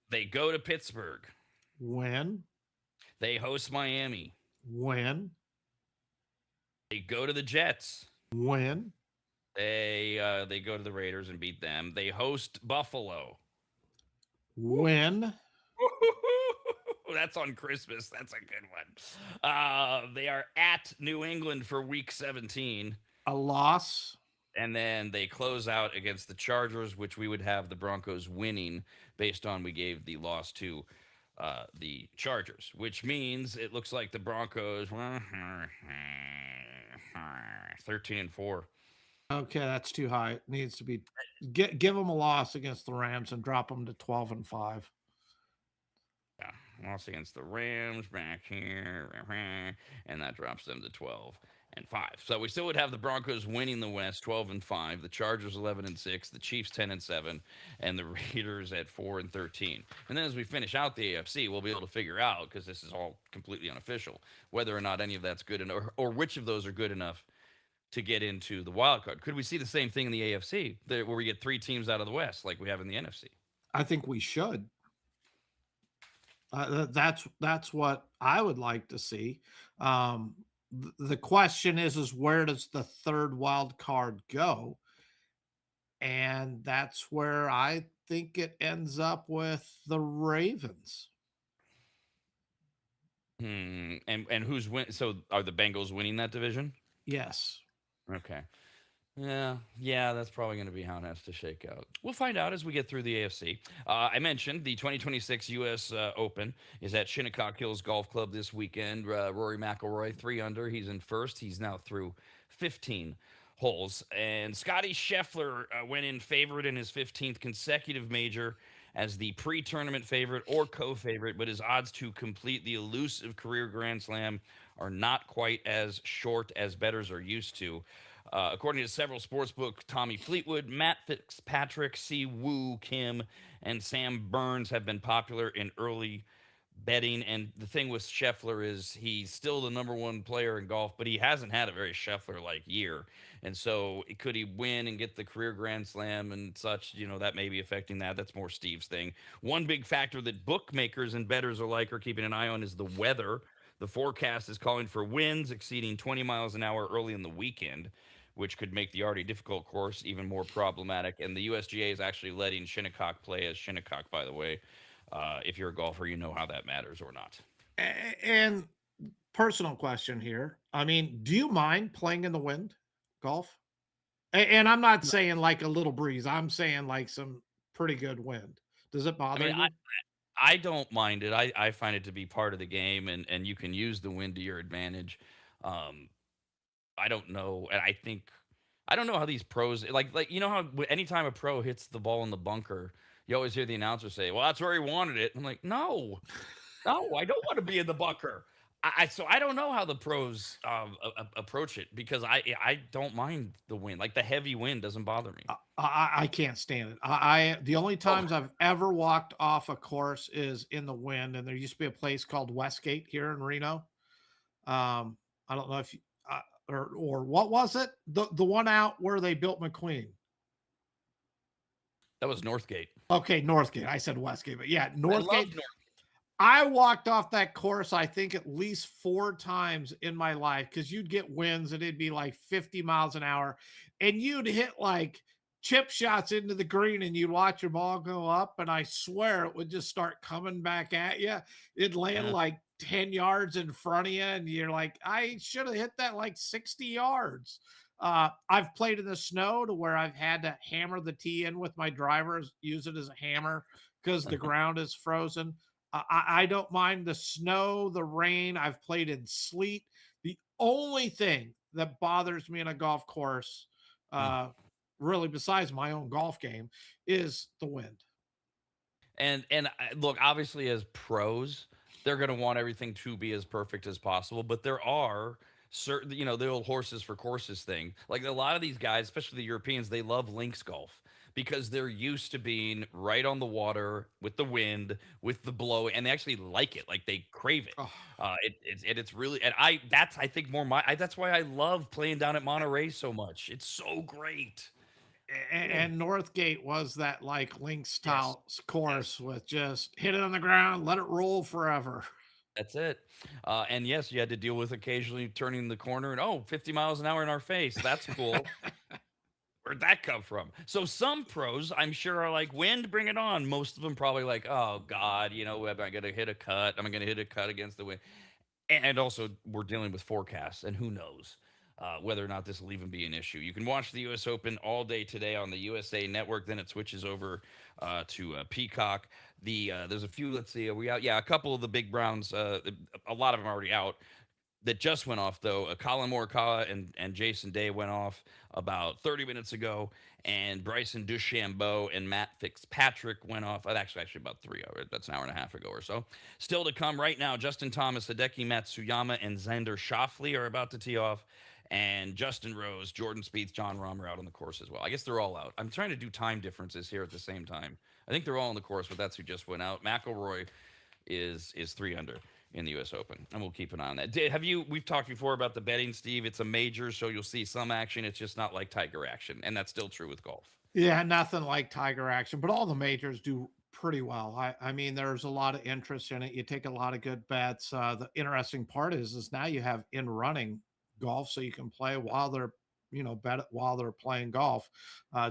They go to Pittsburgh. Win. They host Miami. Win. They go to the Jets. Win. They go to the Raiders and beat them. They host Buffalo. Win. That's on Christmas. That's a good one. They are at New England for week 17. A loss. And then they close out against the Chargers, which we would have the Broncos winning based on we gave the loss to the Chargers, which means it looks like the Broncos 13-4. Okay, that's too high. It needs to be give them a loss against the Rams and drop them to 12-5. Yeah, loss against the Rams back here, and that drops them to 12-5. So we still would have the Broncos winning the West 12-5, the Chargers 11-6, the Chiefs 10-7, and the Raiders at 4-13. And then as we finish out the AFC, we'll be able to figure out, because this is all completely unofficial, whether or not any of that's good enough, or which of those are good enough to get into the wild card. Could we see the same thing in the AFC, where we get 3 teams out of the West like we have in the NFC? I think we should. That's what I would like to see. The question is where does the third wild card go? And that's where I think it ends up with the Ravens. And who's win? So are the Bengals winning that division? Yes. Okay. Yeah, that's probably going to be how it has to shake out. We'll find out as we get through the AFC. I mentioned the 2026 U.S. Open is at Shinnecock Hills Golf Club this weekend. Rory McIlroy, 3 under. He's in first. He's now through 15 holes. And Scotty Scheffler went in favorite in his 15th consecutive major as the pre-tournament favorite or co-favorite, but his odds to complete the elusive career Grand Slam are not quite as short as bettors are used to. According to several sportsbook, Tommy Fleetwood, Matt Fitzpatrick, Si Woo Kim, and Sam Burns have been popular in early betting. And the thing with Scheffler is he's still the number one player in golf, but he hasn't had a very Scheffler-like year. And so could he win and get the career Grand Slam and such? That may be affecting that. That's more Steve's thing. One big factor that bookmakers and bettors alike are keeping an eye on is the weather. The forecast is calling for winds exceeding 20 miles an hour early in the weekend, which could make the already difficult course even more problematic. And the USGA is actually letting Shinnecock play as Shinnecock, by the way. If you're a golfer, you know how that matters or not. And personal question here. I mean, do you mind playing in the wind golf? And I'm not saying like a little breeze. I'm saying like some pretty good wind. Does it bother you? I don't mind it. I find it to be part of the game, and you can use the wind to your advantage. I don't know, and I don't know how these pros like how anytime a pro hits the ball in the bunker, you always hear the announcer say, "Well, that's where he wanted it." I'm like, no, I don't want to be in the bunker. So I don't know how the pros approach it because I don't mind the wind. Like the heavy wind doesn't bother me. I can't stand it. The only times I've ever walked off a course is in the wind, and there used to be a place called Westgate here in Reno. I don't know if you, or what was it? The one out where they built McQueen. That was Northgate. Okay, Northgate. I said Westgate, but yeah, Northgate. I walked off that course, I think, at least 4 times in my life because you'd get winds and it'd be like 50 miles an hour, and you'd hit like chip shots into the green and you'd watch your ball go up, and I swear it would just start coming back at you. It'd land like 10 yards in front of you, and you're like, I should have hit that like 60 yards. I've played in the snow to where I've had to hammer the tee in with my drivers, use it as a hammer because the ground is frozen. I don't mind the snow, the rain. I've played in sleet. The only thing that bothers me in a golf course, really besides my own golf game, is the wind. And look, obviously as pros, they're going to want everything to be as perfect as possible, but there are certain, the old horses for courses thing. Like a lot of these guys, especially the Europeans, they love links golf because they're used to being right on the water with the wind, with the blow, and they actually like it. Like they crave it. It's really, and I think more that's why I love playing down at Monterey so much. It's so great. And Northgate was that like link style course with just hit it on the ground, let it roll forever. That's it. And yes, you had to deal with occasionally turning the corner and 50 miles an hour in our face. That's cool. Where'd that come from? So some pros, I'm sure, are like, wind, bring it on. Most of them probably like, oh God, am I going to hit a cut? Am I going to hit a cut against the wind? And also, we're dealing with forecasts, and who knows whether or not this will even be an issue. You can watch the U.S. Open all day today on the USA Network. Then it switches over to Peacock. There's a few. Let's see, are we out? Yeah, a couple of the big Browns. A lot of them are already out. That just went off though. Colin Morikawa and Jason Day went off about 30 minutes ago, and Bryson DeChambeau and Matt Fitzpatrick went off. Actually about 3 hours. That's an hour and a half ago or so. Still to come right now. Justin Thomas, Hideki Matsuyama, and Xander Schauffele are about to tee off. And Justin Rose, Jordan Spieth, John Rahm are out on the course as well. I guess they're all out. I'm trying to do time differences here at the same time. I think they're all on the course, but that's who just went out. McIlroy is 3 under in the U.S. Open, and we'll keep an eye on that. We've talked before about the betting, Steve. It's a major, so you'll see some action. It's just not like Tiger action, and that's still true with golf. Yeah, nothing like Tiger action, but all the majors do pretty well. I mean, there's a lot of interest in it. You take a lot of good bets. The interesting part is now you have in running golf, so you can play while they're bet it while they're playing golf,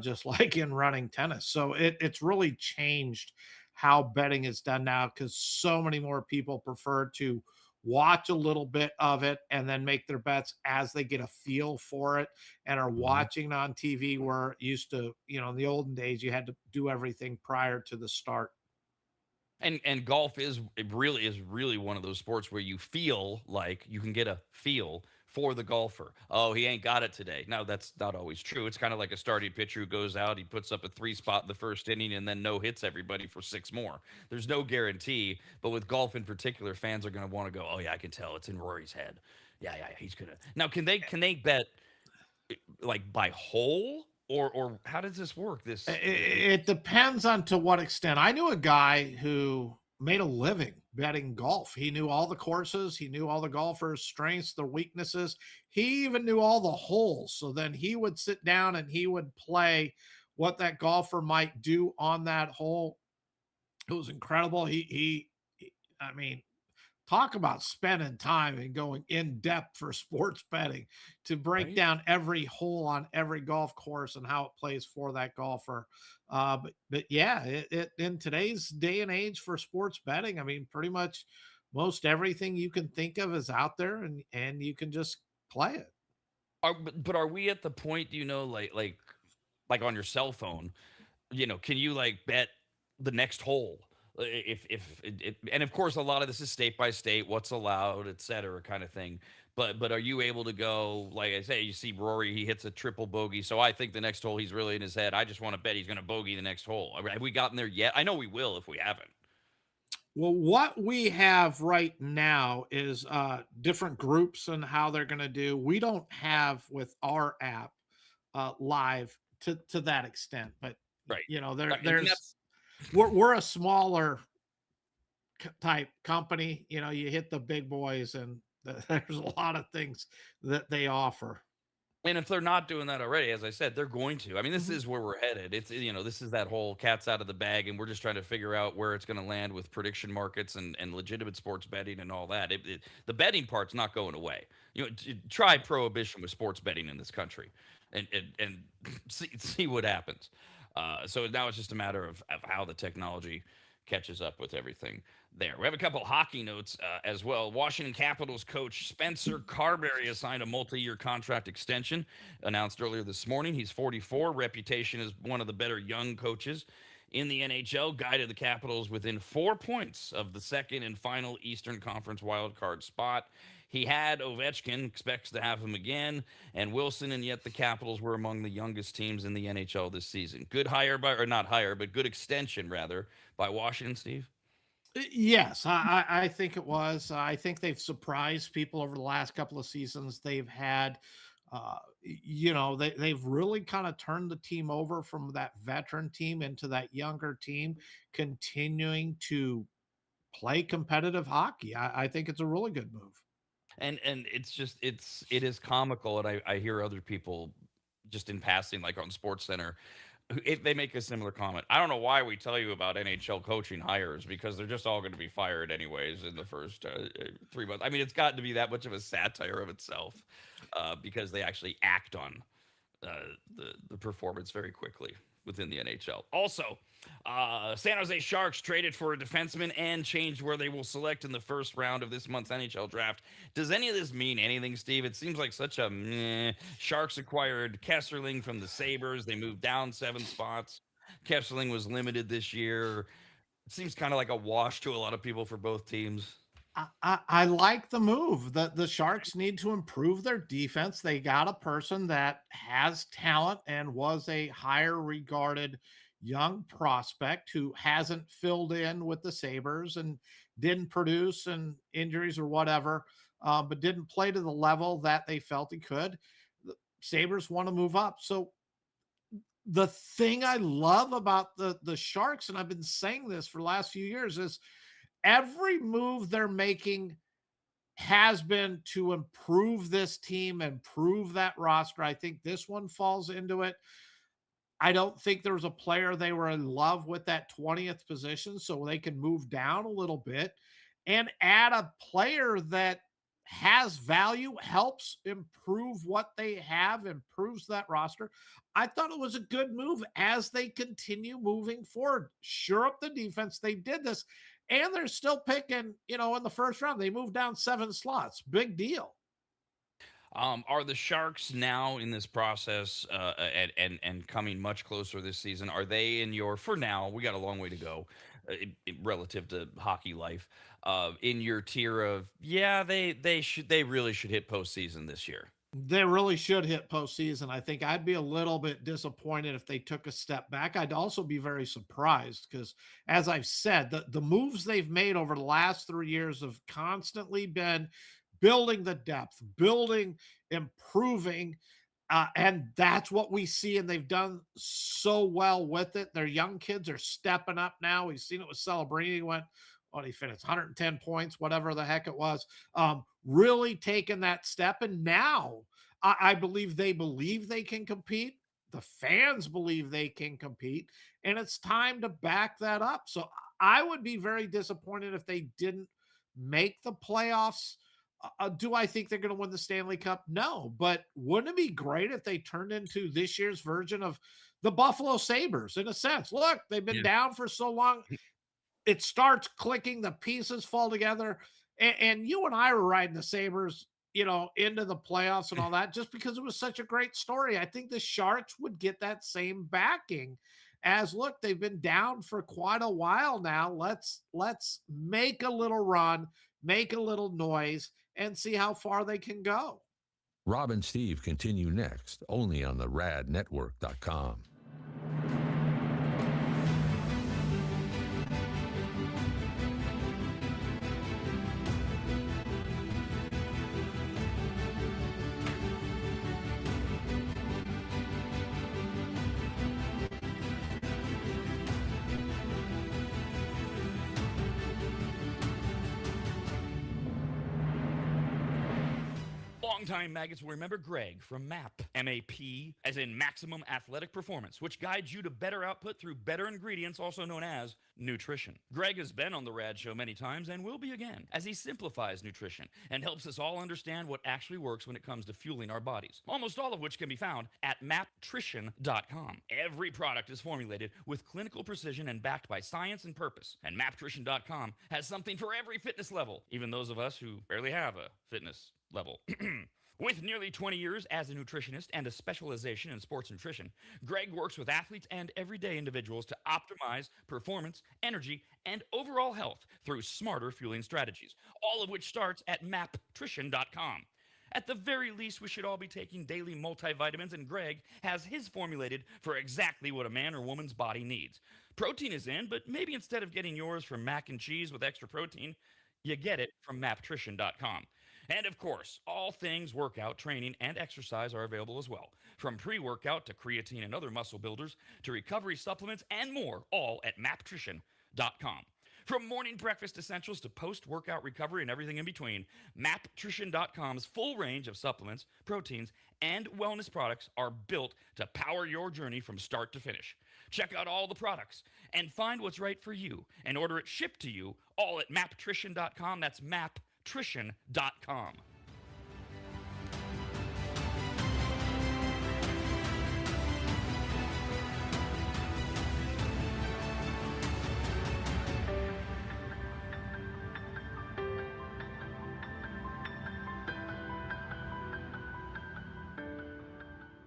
just like in running tennis. So it's really changed how betting is done now because so many more people prefer to watch a little bit of it and then make their bets as they get a feel for it and are watching on TV where it used to, in the olden days, you had to do everything prior to the start. And golf is really one of those sports where you feel like you can get a feel for the golfer. Oh, he ain't got it today. Now that's not always true. It's kind of like a starting pitcher who goes out, he puts up a 3 spot in the first inning and then no hits everybody for 6 more. There's no guarantee, but with golf in particular, fans are going to want to go, "Oh yeah, I can tell it's in Rory's head. Yeah, yeah, he's going to." Now, can they bet like by hole or how does this work? It depends on to what extent. I knew a guy who made a living betting golf. He knew all the courses, he knew all the golfers' strengths, their weaknesses. He even knew all the holes. So then he would sit down and he would play what that golfer might do on that hole. It was incredible. I mean, talk about spending time and going in depth for sports betting to break Right? down every hole on every golf course and how it plays for that golfer. But yeah, it in today's day and age for sports betting, I mean, pretty much most everything you can think of is out there, and you can just play it. But are we at the point, like on your cell phone, can you like bet the next hole? And of course, a lot of this is state by state, what's allowed, et cetera, kind of thing. But are you able to go, like I say, you see Rory, he hits a triple bogey. So I think the next hole he's really in his head. I just want to bet he's going to bogey the next hole. Have we gotten there yet? I know we will if we haven't. Well, what we have right now is different groups and how they're going to do. We don't have with our app live to that extent, but Right. there I mean, there's that's we're a smaller type company. You hit the big boys, and there's a lot of things that they offer. And if they're not doing that already, as I said, they're going to. I mean, this Mhm. is where we're headed. This is that whole cat's out of the bag, and we're just trying to figure out where it's going to land with prediction markets and legitimate sports betting and all that. The betting part's not going away. Try prohibition with sports betting in this country, and see what happens. So now it's just a matter of how the technology catches up with everything there. We have a couple hockey notes as well. Washington Capitals coach Spencer Carberry has signed a multi-year contract extension announced earlier this morning. He's 44, reputation as one of the better young coaches in the NHL, guided the Capitals within 4 points of the second and final Eastern Conference wildcard spot. He had Ovechkin, expects to have him again, and Wilson, and yet the Capitals were among the youngest teams in the NHL this season. Good hire or not hire, but good extension rather by Washington, Steve. Yes, I think it was. I think they've surprised people over the last couple of seasons. They've had, they've really kind of turned the team over from that veteran team into that younger team, continuing to play competitive hockey. I think it's a really good move. And it is comical, and I hear other people just in passing, like on Sports Center, they make a similar comment. I don't know why we tell you about NHL coaching hires because they're just all going to be fired anyways in the first 3 months. I mean, it's gotten to be that much of a satire of itself because they actually act on the performance very quickly within the NHL. Also, San Jose Sharks traded for a defenseman and changed where they will select in the first round of this month's NHL draft. Does any of this mean anything, Steve? It seems like such a meh. Sharks acquired Kesserling from the Sabres. They moved down 7 spots. Kesserling was limited this year. It seems kind of like a wash to a lot of people for both teams. I like the move. The Sharks need to improve their defense. They got a person that has talent and was a higher regarded young prospect who hasn't filled in with the Sabres and didn't produce and injuries or whatever, but didn't play to the level that they felt he could. The Sabres want to move up. So the thing I love about the Sharks, and I've been saying this for the last few years, is every move they're making has been to improve this team, improve that roster. I think this one falls into it. I don't think there was a player they were in love with that 20th position, so they can move down a little bit and add a player that has value, helps improve what they have, improves that roster. I thought it was a good move as they continue moving forward. Sure up the defense. They did this, and they're still picking, in the first round. They moved down 7 slots. Big deal. Are the Sharks now in this process and coming much closer this season? Are they in your, for now, we got a long way to go relative to hockey life, in your tier of, yeah, they really should hit postseason this year? They really should hit postseason. I think I'd be a little bit disappointed if they took a step back. I'd also be very surprised because, as I've said, the moves they've made over the last 3 years have constantly been building the depth, building, improving. And that's what we see. And they've done so well with it. Their young kids are stepping up now. We've seen it with Celebrini. He went, what he finished 110 points, whatever the heck it was. Really taking that step. And now I believe they can compete. The fans believe they can compete. And it's time to back that up. So I would be very disappointed if they didn't make the playoffs. Do I think they're going to win the Stanley Cup? No, but wouldn't it be great if they turned into this year's version of the Buffalo Sabres in a sense? Look, they've been down for so long. It starts clicking, the pieces fall together. And you and I were riding the Sabres, into the playoffs and all that just because it was such a great story. I think the Sharks would get that same backing as, look, they've been down for quite a while now. Let's make a little run, make a little noise, and see how far they can go. Rob and Steve continue next, only on the radnetwork.com. Longtime maggots will remember Greg from MAP, M-A-P, as in Maximum Athletic Performance, which guides you to better output through better ingredients, also known as nutrition. Greg has been on the Rad Show many times and will be again, as he simplifies nutrition and helps us all understand what actually works when it comes to fueling our bodies, almost all of which can be found at maptrition.com. Every product is formulated with clinical precision and backed by science and purpose, and maptrition.com has something for every fitness level, even those of us who barely have a fitness level. With nearly 20 years as a nutritionist and a specialization in sports nutrition, Greg works with athletes and everyday individuals to optimize performance, energy, and overall health through smarter fueling strategies, all of which starts at maptrition.com. At the very least, we should all be taking daily multivitamins, and Greg has his formulated for exactly what a man or woman's body needs. Protein is in, but maybe instead of getting yours from mac and cheese with extra protein, you get it from maptrition.com. And of course, all things workout, training, and exercise are available as well. From pre-workout to creatine and other muscle builders to recovery supplements and more, all at maptrition.com. From morning breakfast essentials to post-workout recovery and everything in between, maptrition.com's full range of supplements, proteins, and wellness products are built to power your journey from start to finish. Check out all the products and find what's right for you and order it shipped to you all at maptrition.com. That's maptrition.com.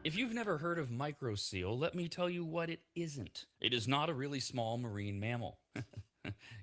If you've never heard of microseal, let me tell you what it isn't. It is not a really small marine mammal.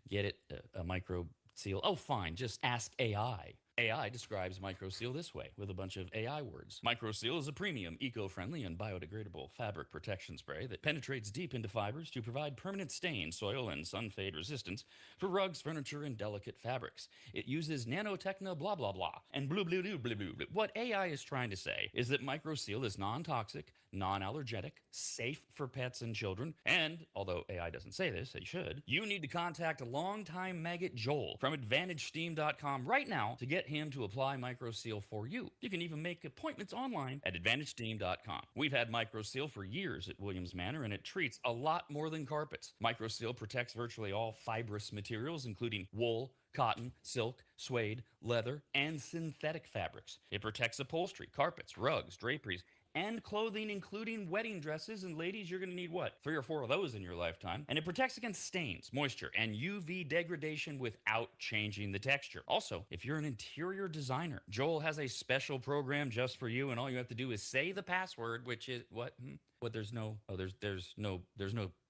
Get it? A micro seal? Oh, fine. Just ask AI. AI describes microseal this way with a bunch of AI words. Microseal is a premium, eco-friendly, and biodegradable fabric protection spray that penetrates deep into fibers to provide permanent stain, soil, and sun fade resistance for rugs, furniture, and delicate fabrics. It uses nanotechno blah blah blah and blue blue blue blue blue. What AI is trying to say is that microseal is non-toxic, non-allergenic, safe for pets and children, and although AI doesn't say this, it should, you need to contact a longtime maggot Joel from AdvantageSteam.com right now to get him to apply MicroSeal for you. You can even make appointments online at AdvantageSteam.com. We've had MicroSeal for years at Williams Manor, and it treats a lot more than carpets. MicroSeal protects virtually all fibrous materials, including wool, cotton, silk, suede, leather, and synthetic fabrics. It protects upholstery, carpets, rugs, draperies, and clothing, including wedding dresses. And ladies, you're going to need what? 3 or 4 of those in your lifetime. And it protects against stains, moisture, and UV degradation without changing the texture. Also, if you're an interior designer, Joel has a special program just for you, and all you have to do is say the password, which is what? What? There's no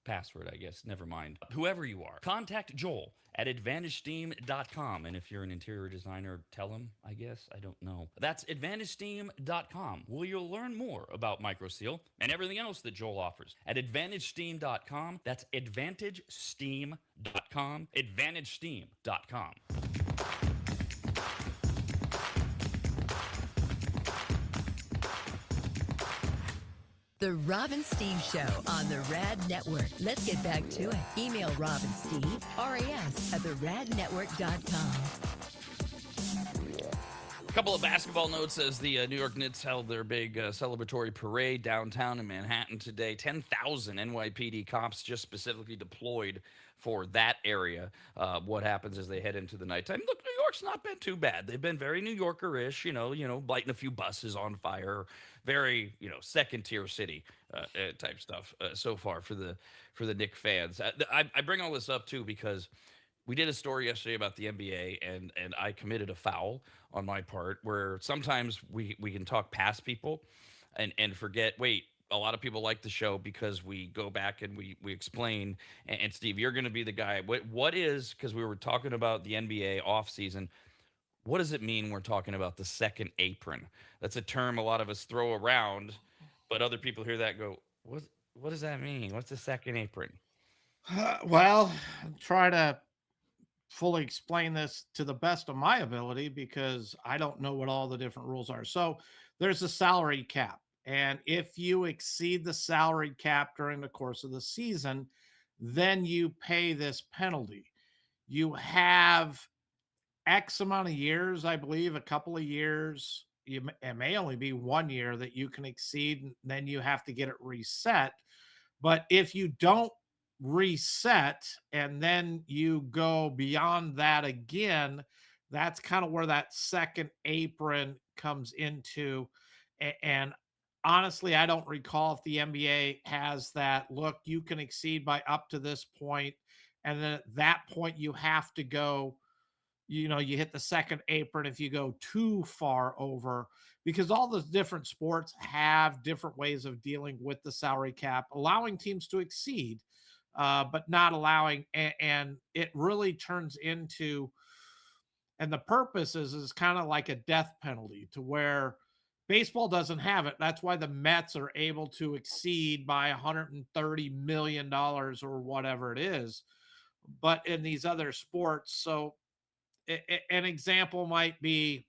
password, I guess. Never mind. Whoever you are, contact Joel at AdvantageSteam.com. And if you're an interior designer, tell him, I guess. I don't know. That's AdvantageSteam.com, where you'll learn more about MicroSeal and everything else that Joel offers. At AdvantageSteam.com, that's AdvantageSteam.com, AdvantageSteam.com. The Rob and Steve Show on the Rad Network. Let's get back to it. Email Rob and Steve, RAS at theradnetwork.com. A couple of basketball notes as the New York Knicks held their big celebratory parade downtown in Manhattan today. 10,000 NYPD cops just specifically deployed for that area. What happens as they head into the nighttime? Look, New York's not been too bad. They've been very New Yorker-ish, lighting a few buses on fire. Very, second-tier city type stuff so far for the Knicks fans. I bring all this up too because we did a story yesterday about the NBA, and I committed a foul on my part where sometimes we can talk past people and forget, wait, a lot of people like the show because we go back and we explain. And Steve, you're going to be the guy. What is, because we were talking about the NBA offseason, what does it mean we're talking about the second apron? That's a term a lot of us throw around, but other people hear that and go, what does that mean? What's the second apron? Well, try to fully explain this to the best of my ability because I don't know what all the different rules are. So there's a salary cap. And if you exceed the salary cap during the course of the season, then you pay this penalty. You have X amount of years, I believe, a couple of years. It may only be 1 year that you can exceed, and then you have to get it reset. But if you don't reset and then you go beyond that again, that's kind of where that second apron comes into. And honestly, I don't recall if the NBA has that. Look, you can exceed by up to this point, and then at that point you have to go, you hit the second apron if you go too far over, because all the different sports have different ways of dealing with the salary cap, allowing teams to exceed, but not allowing, and it really turns into, and the purpose is kind of like a death penalty to where baseball doesn't have it. That's why the Mets are able to exceed by $130 million or whatever it is. But in these other sports, so an example might be,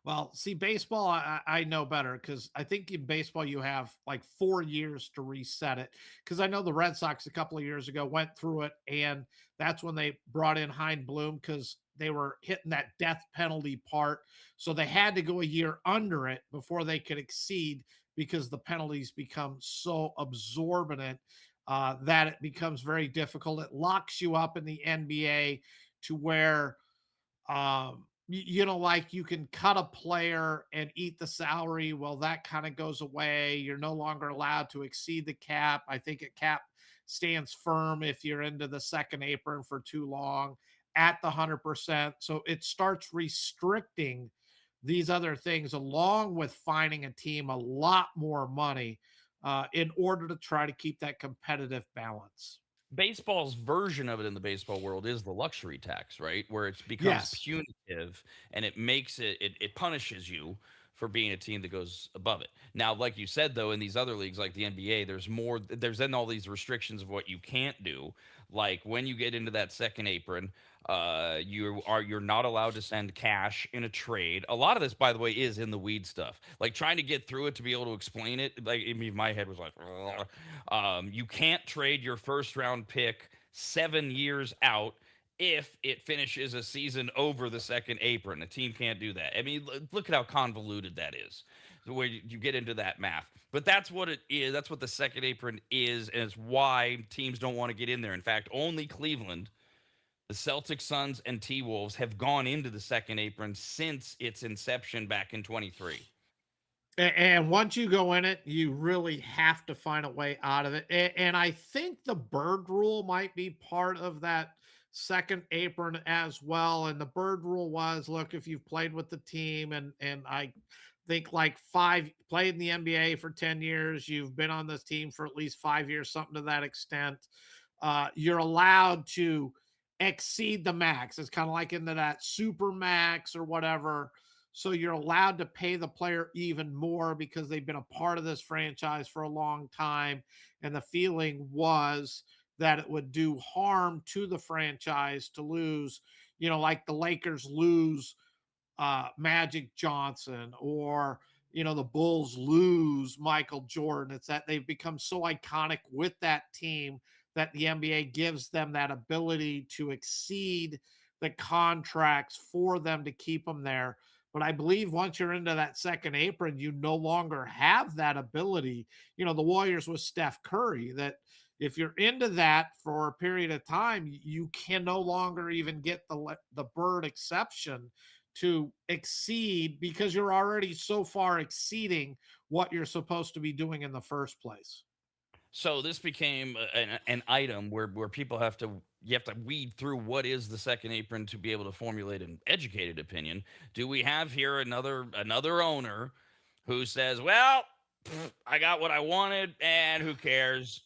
well, see, baseball, I know better because I think in baseball you have like 4 years to reset it. Because I know the Red Sox a couple of years ago went through it, and that's when they brought in Hein Bloom because they were hitting that death penalty part. So they had to go a year under it before they could exceed, because the penalties become so absorbent that it becomes very difficult. It locks you up in the NBA to where like you can cut a player and eat the salary. Well, that kind of goes away. You're no longer allowed to exceed the cap. I think a cap stands firm if you're into the second apron for too long at the 100%. So it starts restricting these other things, along with finding a team a lot more money in order to try to keep that competitive balance. Baseball's version of it in the baseball world is the luxury tax, right? Where it becomes punitive, and it makes it punishes you for being a team that goes above it. Now, like you said, though, in these other leagues like the NBA, there's then all these restrictions of what you can't do. Like when you get into that second apron, you're not allowed to send cash in a trade. A lot of this, by the way, is in the weed stuff. Like trying to get through it to be able to explain it, like my head was like, you can't trade your first round pick 7 years out if it finishes a season over the second apron. A team can't do that. I mean, look at how convoluted that is, the way you get into that math. But that's what it is. That's what the second apron is, and it's why teams don't want to get in there. In fact, only Cleveland, the Celtics, Suns, and T Wolves have gone into the second apron since its inception back in 23. And once you go in it, you really have to find a way out of it. And I think the bird rule might be part of that second apron as well. And the bird rule was, look, if you've played with the team, and I think like five played in the NBA for 10 years, you've been on this team for at least 5 years, something to that extent. You're allowed to exceed the max. It's kind of like into that super max or whatever, so you're allowed to pay the player even more because they've been a part of this franchise for a long time. And the feeling was that it would do harm to the franchise to lose, like the Lakers lose Magic Johnson, or the Bulls lose Michael Jordan. It's that they've become so iconic with that team that the NBA gives them that ability to exceed the contracts for them to keep them there. But I believe once you're into that second apron, you no longer have that ability. The Warriors with Steph Curry, that if you're into that for a period of time, you can no longer even get the bird exception to exceed, because you're already so far exceeding what you're supposed to be doing in the first place. So this became an item where people you have to weed through what is the second apron to be able to formulate an educated opinion. Do we have here another owner who says, "Well, I got what I wanted, and who cares?"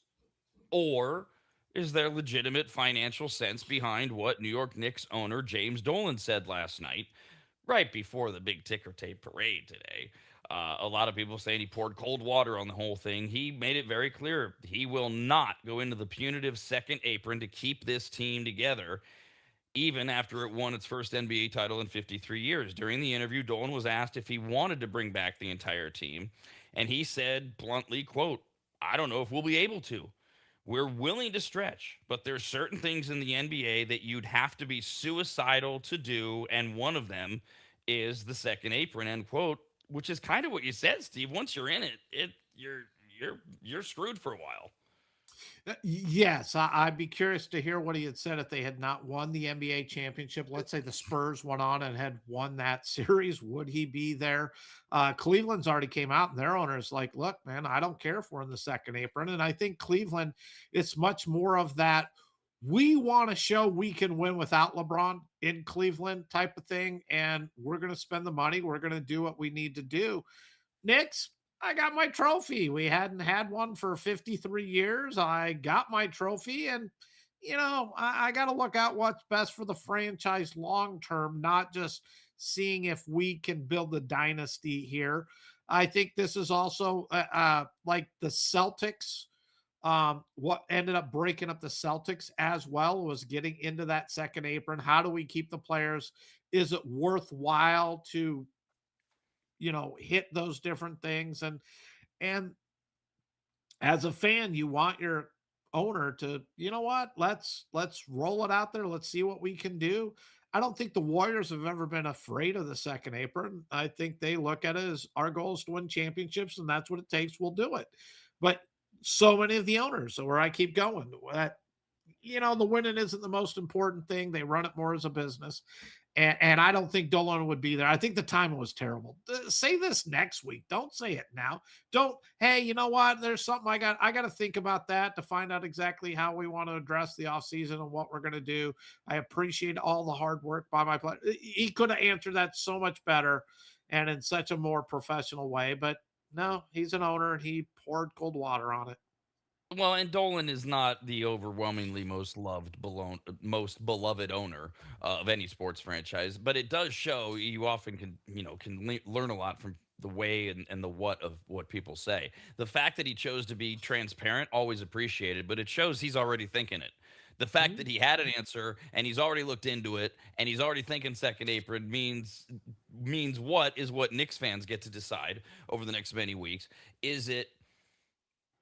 Or is there legitimate financial sense behind what New York Knicks owner James Dolan said last night, right before the big ticker tape parade today? A lot of people saying he poured cold water on the whole thing. He made it very clear he will not go into the punitive second apron to keep this team together, even after it won its first NBA title in 53 years. During the interview, Dolan was asked if he wanted to bring back the entire team, and he said bluntly, quote, "I don't know if we'll be able to. We're willing to stretch, but there's certain things in the NBA that you'd have to be suicidal to do, and one of them is the second apron," end quote, which is kind of what you said, Steve. Once you're in it, you're screwed for a while. Yes, I'd be curious to hear what he had said if they had not won the NBA championship. Let's say the Spurs went on and had won that series. Would he be there? Cleveland's already came out, and their owner is like, look, man, I don't care if we're in the second apron. And I think Cleveland, it's much more of that. We want to show we can win without LeBron in Cleveland type of thing. And we're going to spend the money. We're going to do what we need to do. Knicks, I got my trophy. We hadn't had one for 53 years. I got my trophy, and I got to look out what's best for the franchise long term, not just seeing if we can build a dynasty here. I think this is also like the Celtics. What ended up breaking up the Celtics as well was getting into that second apron. How do we keep the players? Is it worthwhile to hit those different things? And as a fan, you want your owner to, what, let's roll it out there, let's see what we can do. I don't think the Warriors have ever been afraid of the second apron. I think they look at it as, our goal is to win championships, and that's what it takes, we'll do it. But so many of the owners, so where I keep going, that the winning isn't the most important thing. They run it more as a business. And I don't think Dolan would be there. I think the timing was terrible. Say this next week. Don't say it now. Don't, hey, you know what? There's something I got to think about that to find out exactly how we want to address the offseason and what we're going to do. I appreciate all the hard work by my player. He could have answered that so much better and in such a more professional way. But no, he's an owner, and he poured cold water on it. Well, and Dolan is not the overwhelmingly most beloved owner of any sports franchise, but it does show you often can learn a lot from the way and the what of what people say. The fact that he chose to be transparent, always appreciated, but it shows he's already thinking it. The fact that he had an answer and he's already looked into it and he's already thinking second apron means what Knicks fans get to decide over the next many weeks. Is it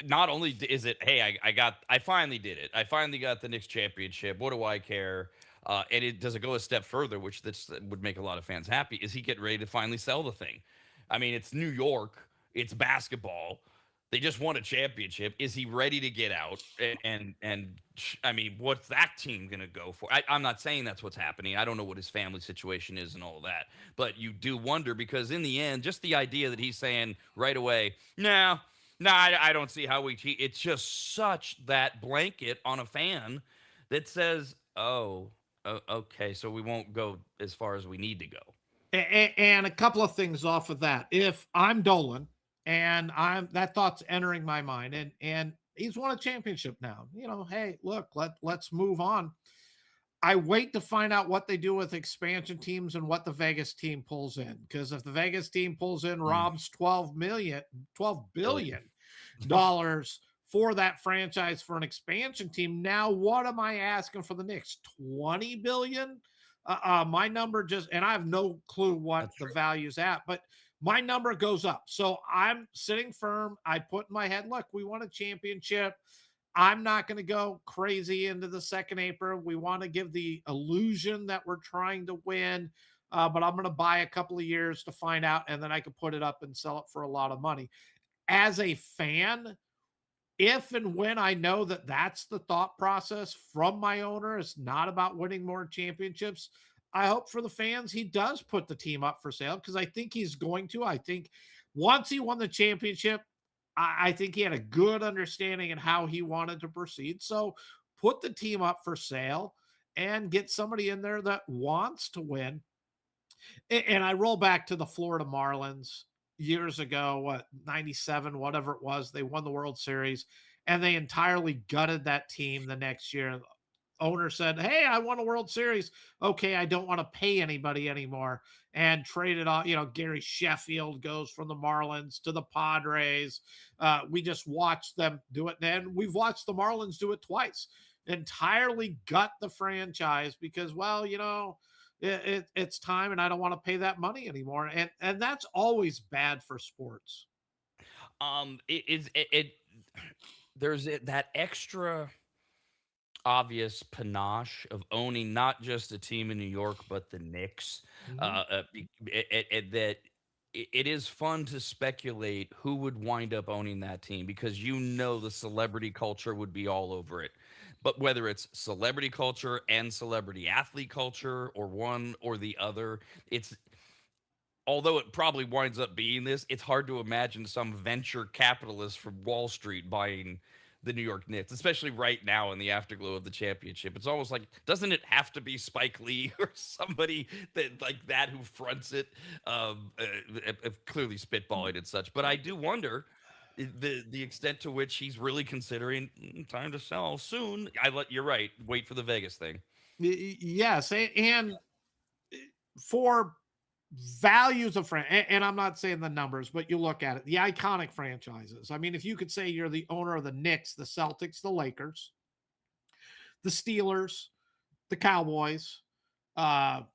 not only is it, hey, I finally did it. I finally got the Knicks championship. What do I care? And does it go a step further, which this would make a lot of fans happy? Is he getting ready to finally sell the thing? I mean, it's New York, it's basketball. They just won a championship. Is he ready to get out? I mean, what's that team going to go for? I'm not saying that's what's happening. I don't know what his family situation is and all that. But you do wonder because in the end, just the idea that he's saying right away, no, I don't see how we cheat. It's just such that blanket on a fan that says, okay, so we won't go as far as we need to go. And a couple of things off of that. If I'm Dolan and that thought's entering my mind, and he's won a championship now, hey, look, let's move on. I wait to find out what they do with expansion teams and what the Vegas team pulls in. Because if the Vegas team pulls in Rob's $12 billion for that franchise for an expansion team, now what am I asking for the Knicks? 20 billion? My number and I have no clue what the value's at, but my number goes up. So I'm sitting firm. I put in my head, look, we won a championship. I'm not going to go crazy into the second April. We want to give the illusion that we're trying to win, but I'm going to buy a couple of years to find out, and then I could put it up and sell it for a lot of money. As a fan, if and when I know that that's the thought process from my owner, it's not about winning more championships, I hope for the fans he does put the team up for sale because I think he's going to. I think once he won the championship, I think he had a good understanding in how he wanted to proceed. So put the team up for sale and get somebody in there that wants to win. And I roll back to the Florida Marlins years ago, 97, whatever it was. They won the World Series and they entirely gutted that team the next year. Owner said, hey, I won a World Series. Okay, I don't want to pay anybody anymore. And traded off, Gary Sheffield goes from the Marlins to the Padres. We just watched them do it. And we've watched the Marlins do it twice. Entirely gut the franchise because, it's time and I don't want to pay that money anymore. And that's always bad for sports. There's that extra obvious panache of owning not just a team in New York but the Knicks. That it is fun to speculate who would wind up owning that team because the celebrity culture would be all over it. But whether it's celebrity culture and celebrity athlete culture or one or the other, although it probably winds up being this, it's hard to imagine some venture capitalist from Wall Street buying the New York Knicks, especially right now in the afterglow of the championship. It's almost like, doesn't it have to be Spike Lee or somebody that who fronts it? Clearly spitballing and such. But I do wonder the extent to which he's really considering time to sell soon. You're right. Wait for the Vegas thing. Yes, and for values of and I'm not saying the numbers, but you look at it, the iconic franchises. I mean, if you could say you're the owner of the Knicks, the Celtics, the Lakers, the Steelers, the Cowboys, I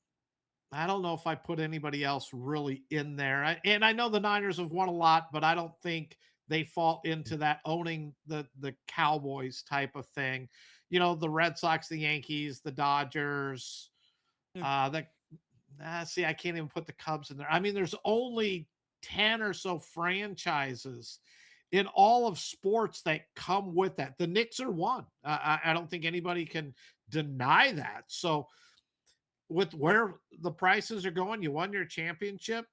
don't know if I put anybody else really in there. And I know the Niners have won a lot, but I don't think they fall into that owning the Cowboys type of thing. The Red Sox, the Yankees, the Dodgers, see, I can't even put the Cubs in there. I mean, there's only 10 or so franchises in all of sports that come with that. The Knicks are one. I don't think anybody can deny that. So with where the prices are going, you won your championship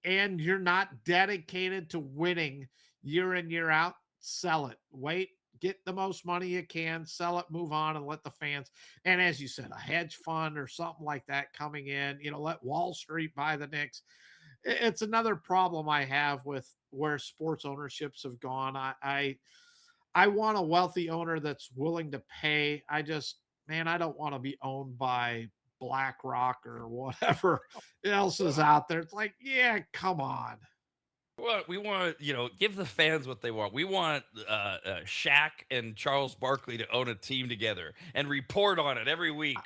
and you're not dedicated to winning year in, year out, sell it. Wait, get the most money you can, sell it, move on, and let the fans. And as you said, a hedge fund or something like that coming in, let Wall Street buy the Knicks. It's another problem I have with where sports ownerships have gone. I want a wealthy owner that's willing to pay. I don't want to be owned by BlackRock or whatever else is out there. It's like, yeah, come on. Well, we want to, give the fans what they want. We want Shaq and Charles Barkley to own a team together and report on it every week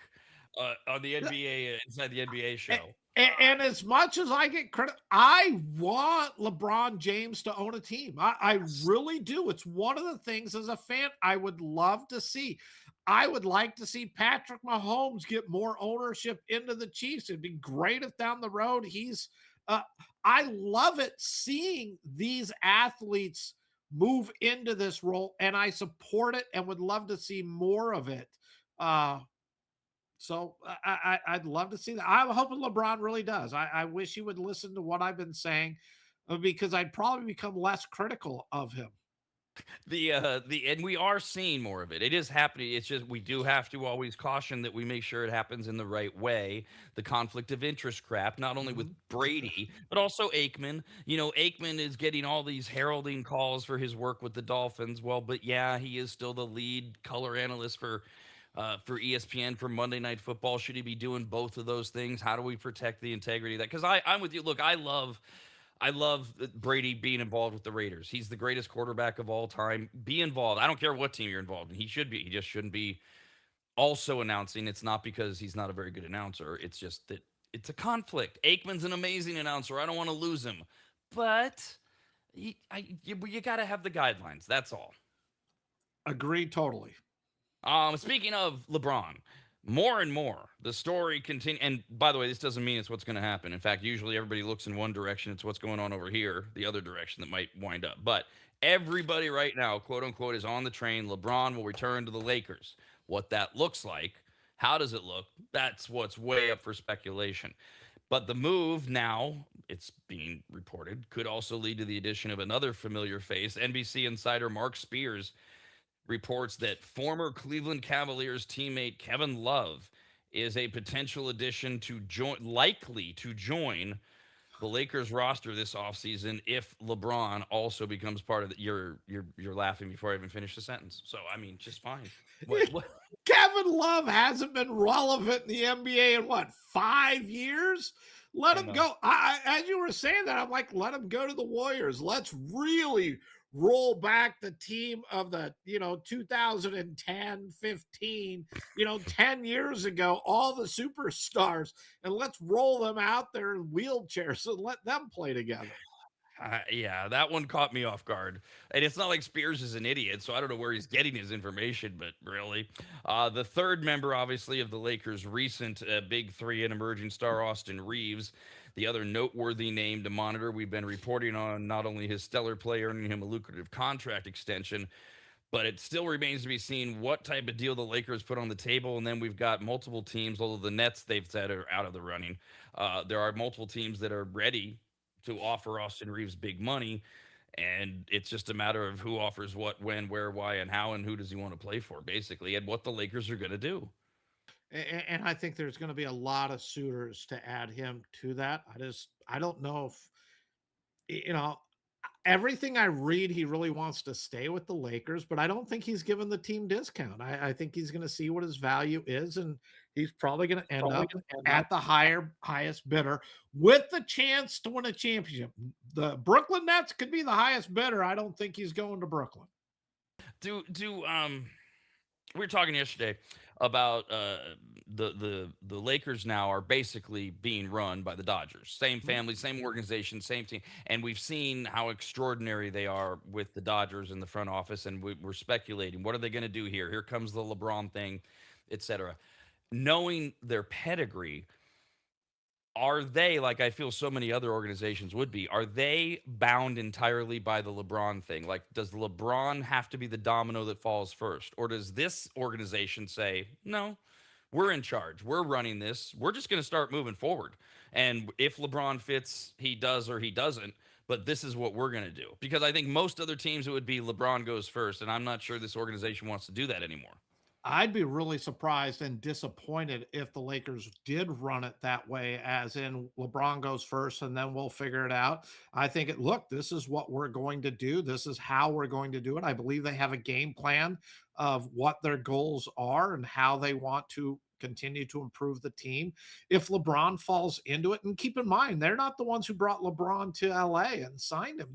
on the NBA inside the NBA show. And as much as I get credit, I want LeBron James to own a team. I really do. It's one of the things as a fan I would love to see. I would like to see Patrick Mahomes get more ownership into the Chiefs. It'd be great if down the road uh, I love it seeing these athletes move into this role, and I support it and would love to see more of it. Uh, I'd love to see that. I'm hoping LeBron really does. I wish he would listen to what I've been saying, because I'd probably become less critical of him. The and we are seeing more of it. It is happening. It's just we do have to always caution that we make sure it happens in the right way. The conflict of interest crap, not only with Mhm. Brady, but also Aikman. You know, Aikman is getting all these heralding calls for his work with the Dolphins. Well, but yeah, he is still the lead color analyst for ESPN for Monday Night Football. Should he be doing both of those things? How do we protect the integrity of that? Because I'm with you. Look, I love Brady being involved with the Raiders. He's the greatest quarterback of all time. Be involved. I don't care what team you're involved in. He should be. He just shouldn't be also announcing. It's not because he's not a very good announcer. It's just that it's a conflict. Aikman's an amazing announcer. I don't want to lose him. But you got to have the guidelines. That's all. Agreed totally. Speaking of LeBron, more and more the story continue. And by the way, this doesn't mean it's what's going to happen. In fact, usually everybody looks in one direction. It's what's going on over here, the other direction that might wind up. But everybody right now, quote unquote, is on the train. LeBron will return to the Lakers. What that looks like, how does it look? That's what's way up for speculation. But the move now, it's being reported, could also lead to the addition of another familiar face. NBC insider Mark Spears reports that former Cleveland Cavaliers teammate Kevin Love is a potential addition to join, likely to join the Lakers roster this offseason if LeBron also becomes part of the. You're laughing before I even finish the sentence. So I mean, just fine. What? Kevin Love hasn't been relevant in the NBA in what, 5 years? Let I him know. go. As you were saying that, I'm like, let him go to the Warriors. Let's really roll back the team of the 2010, 15, 10 years ago, all the superstars, and let's roll them out there in wheelchairs and let them play together. Yeah, that one caught me off guard. And it's not like Spears is an idiot, so I don't know where he's getting his information, but really. The third member, obviously, of the Lakers' recent big three and emerging star, Austin Reeves, the other noteworthy name to monitor. We've been reporting on not only his stellar play earning him a lucrative contract extension, but it still remains to be seen what type of deal the Lakers put on the table. And then we've got multiple teams, although the Nets, they've said, are out of the running. There are multiple teams that are ready to offer Austin Reeves big money. And it's just a matter of who offers what, when, where, why, and how, and who does he want to play for, basically, and what the Lakers are going to do. And I think there's going to be a lot of suitors to add him to that. I don't know if, you know, everything I read, he really wants to stay with the Lakers, but I don't think he's given the team discount. I think he's going to see what his value is, and he's probably going to end up at the highest bidder with the chance to win a championship. The Brooklyn Nets could be the highest bidder. I don't think he's going to Brooklyn. We were talking yesterday about the Lakers now are basically being run by the Dodgers. Same family, same organization, same team, and we've seen how extraordinary they are with the Dodgers in the front office. And we're speculating, what are they going to do here? Here comes the LeBron thing, etc. Knowing their pedigree, are they, like I feel so many other organizations would be, are they bound entirely by the LeBron thing? Like, does LeBron have to be the domino that falls first? Or does this organization say, no, we're in charge, we're running this, we're just going to start moving forward? And if LeBron fits, he does or he doesn't. But this is what we're going to do. Because I think most other teams, it would be LeBron goes first. And I'm not sure this organization wants to do that anymore. I'd be really surprised and disappointed if the Lakers did run it that way, as in LeBron goes first and then we'll figure it out. I think look, this is what we're going to do. This is how we're going to do it. I believe they have a game plan of what their goals are and how they want to continue to improve the team. If LeBron falls into it, and keep in mind, they're not the ones who brought LeBron to LA and signed him.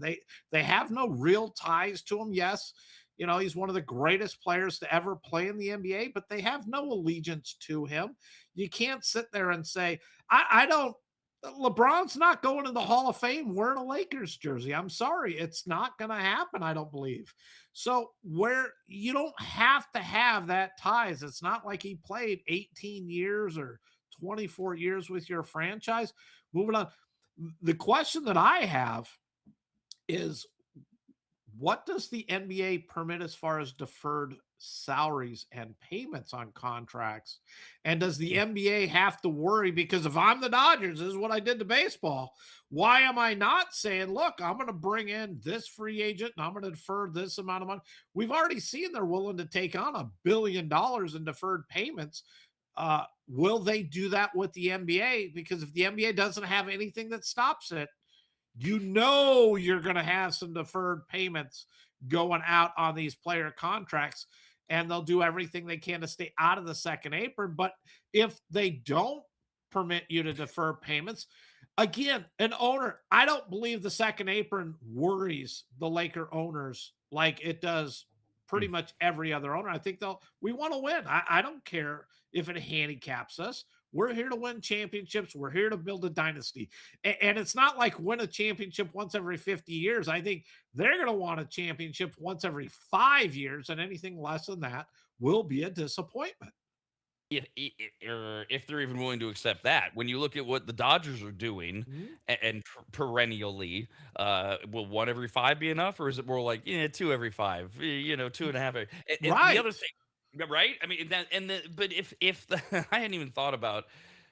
They have no real ties to him. Yes, he's one of the greatest players to ever play in the NBA, but they have no allegiance to him. You can't sit there and say, I don't LeBron's not going to the Hall of Fame wearing a Lakers jersey. I'm sorry. It's not going to happen, I don't believe. So, where you don't have to have that ties. It's not like he played 18 years or 24 years with your franchise. Moving on. The question that I have is, what does the NBA permit as far as deferred salaries and payments on contracts? And does the NBA have to worry? Because if I'm the Dodgers, this is what I did to baseball. Why am I not saying, look, I'm going to bring in this free agent and I'm going to defer this amount of money? We've already seen they're willing to take on $1 billion in deferred payments. Will they do that with the NBA? Because if the NBA doesn't have anything that stops it, you're going to have some deferred payments going out on these player contracts, and they'll do everything they can to stay out of the second apron. But if they don't permit you to defer payments, again, an owner, I don't believe the second apron worries the Laker owners like it does pretty much every other owner. I think we want to win. I don't care if it handicaps us. We're here to win championships. We're here to build a dynasty. And it's not like win a championship once every 50 years. I think they're going to want a championship once every 5 years, and anything less than that will be a disappointment. If they're even willing to accept that. When you look at what the Dodgers are doing and perennially, will one every 5 be enough, or is it more like 2 every 5? 2.5. And the other thing, right? I mean, but if the I hadn't even thought about,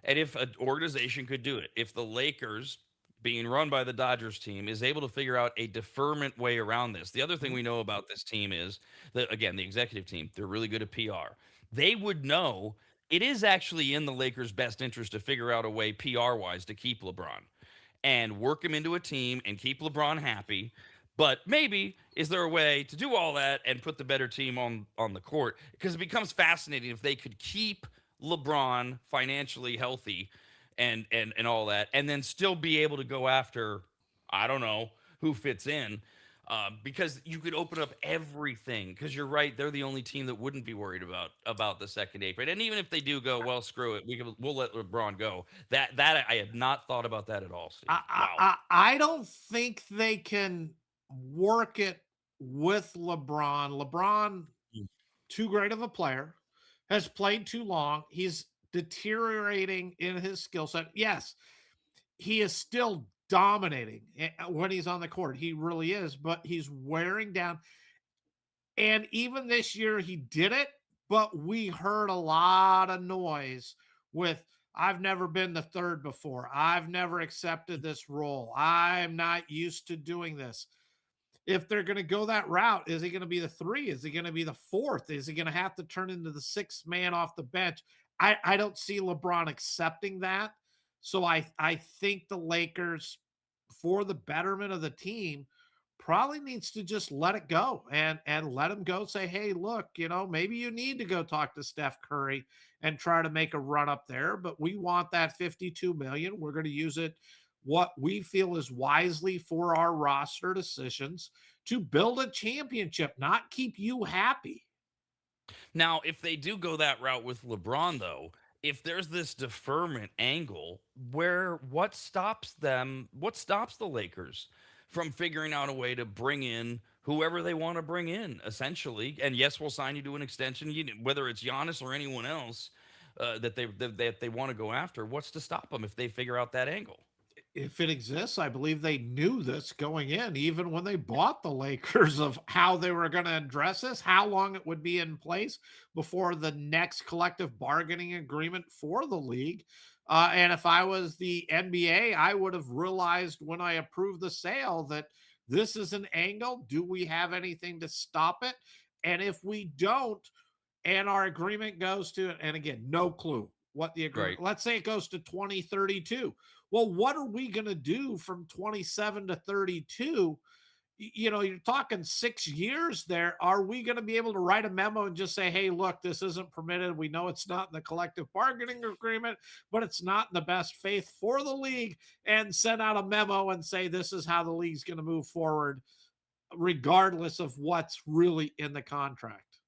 and if an organization could do it, if the Lakers, being run by the Dodgers team, is able to figure out a deferment way around this. The other thing we know about this team is that, again, the executive team, they're really good at PR. They would know it is actually in the Lakers' best interest to figure out a way PR wise to keep LeBron and work him into a team and keep LeBron happy. But maybe is there a way to do all that and put the better team on the court? Because it becomes fascinating if they could keep LeBron financially healthy and all that, and then still be able to go after, I don't know, who fits in. Because you could open up everything. Because you're right, they're the only team that wouldn't be worried about the second apron. And even if they do go, well, screw it, we'll let LeBron go. That I had not thought about that at all, Steve. Wow. I don't think they can work it with LeBron. LeBron, too great of a player, has played too long. He's deteriorating in his skill set. Yes, he is still dominating when he's on the court. He really is, but he's wearing down. And even this year, he did it, but we heard a lot of noise with, I've never been the third before. I've never accepted this role. I'm not used to doing this. If they're going to go that route, is he going to be the 3? Is he going to be the 4th? Is he going to have to turn into the 6th man off the bench? I don't see LeBron accepting that. So I think the Lakers, for the betterment of the team, probably needs to just let it go and let him go. Say, hey, look, maybe you need to go talk to Steph Curry and try to make a run up there, but we want that $52 million. We're going to use it what we feel is wisely for our roster decisions to build a championship, not keep you happy. Now, if they do go that route with LeBron, though, if there's this deferment angle, what stops them? What stops the Lakers from figuring out a way to bring in whoever they want to bring in, essentially? And yes, we'll sign you to an extension, whether it's Giannis or anyone else that they want to go after. What's to stop them if they figure out that angle? If it exists, I believe they knew this going in, even when they bought the Lakers, of how they were going to address this, how long it would be in place before the next collective bargaining agreement for the league. And if I was the NBA, I would have realized when I approved the sale that this is an angle. Do we have anything to stop it? And if we don't, and our agreement goes to, and again, no clue what the agreement, let's say it goes to 2032. Well, what are we going to do from 27 to 32? You're talking 6 years there. Are we going to be able to write a memo and just say, hey, look, this isn't permitted. We know it's not in the collective bargaining agreement, but it's not in the best faith for the league, and send out a memo and say, this is how the league's going to move forward, regardless of what's really in the contract.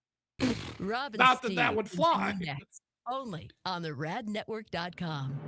Robin Not that that would fly. Next, only on the radnetwork.com.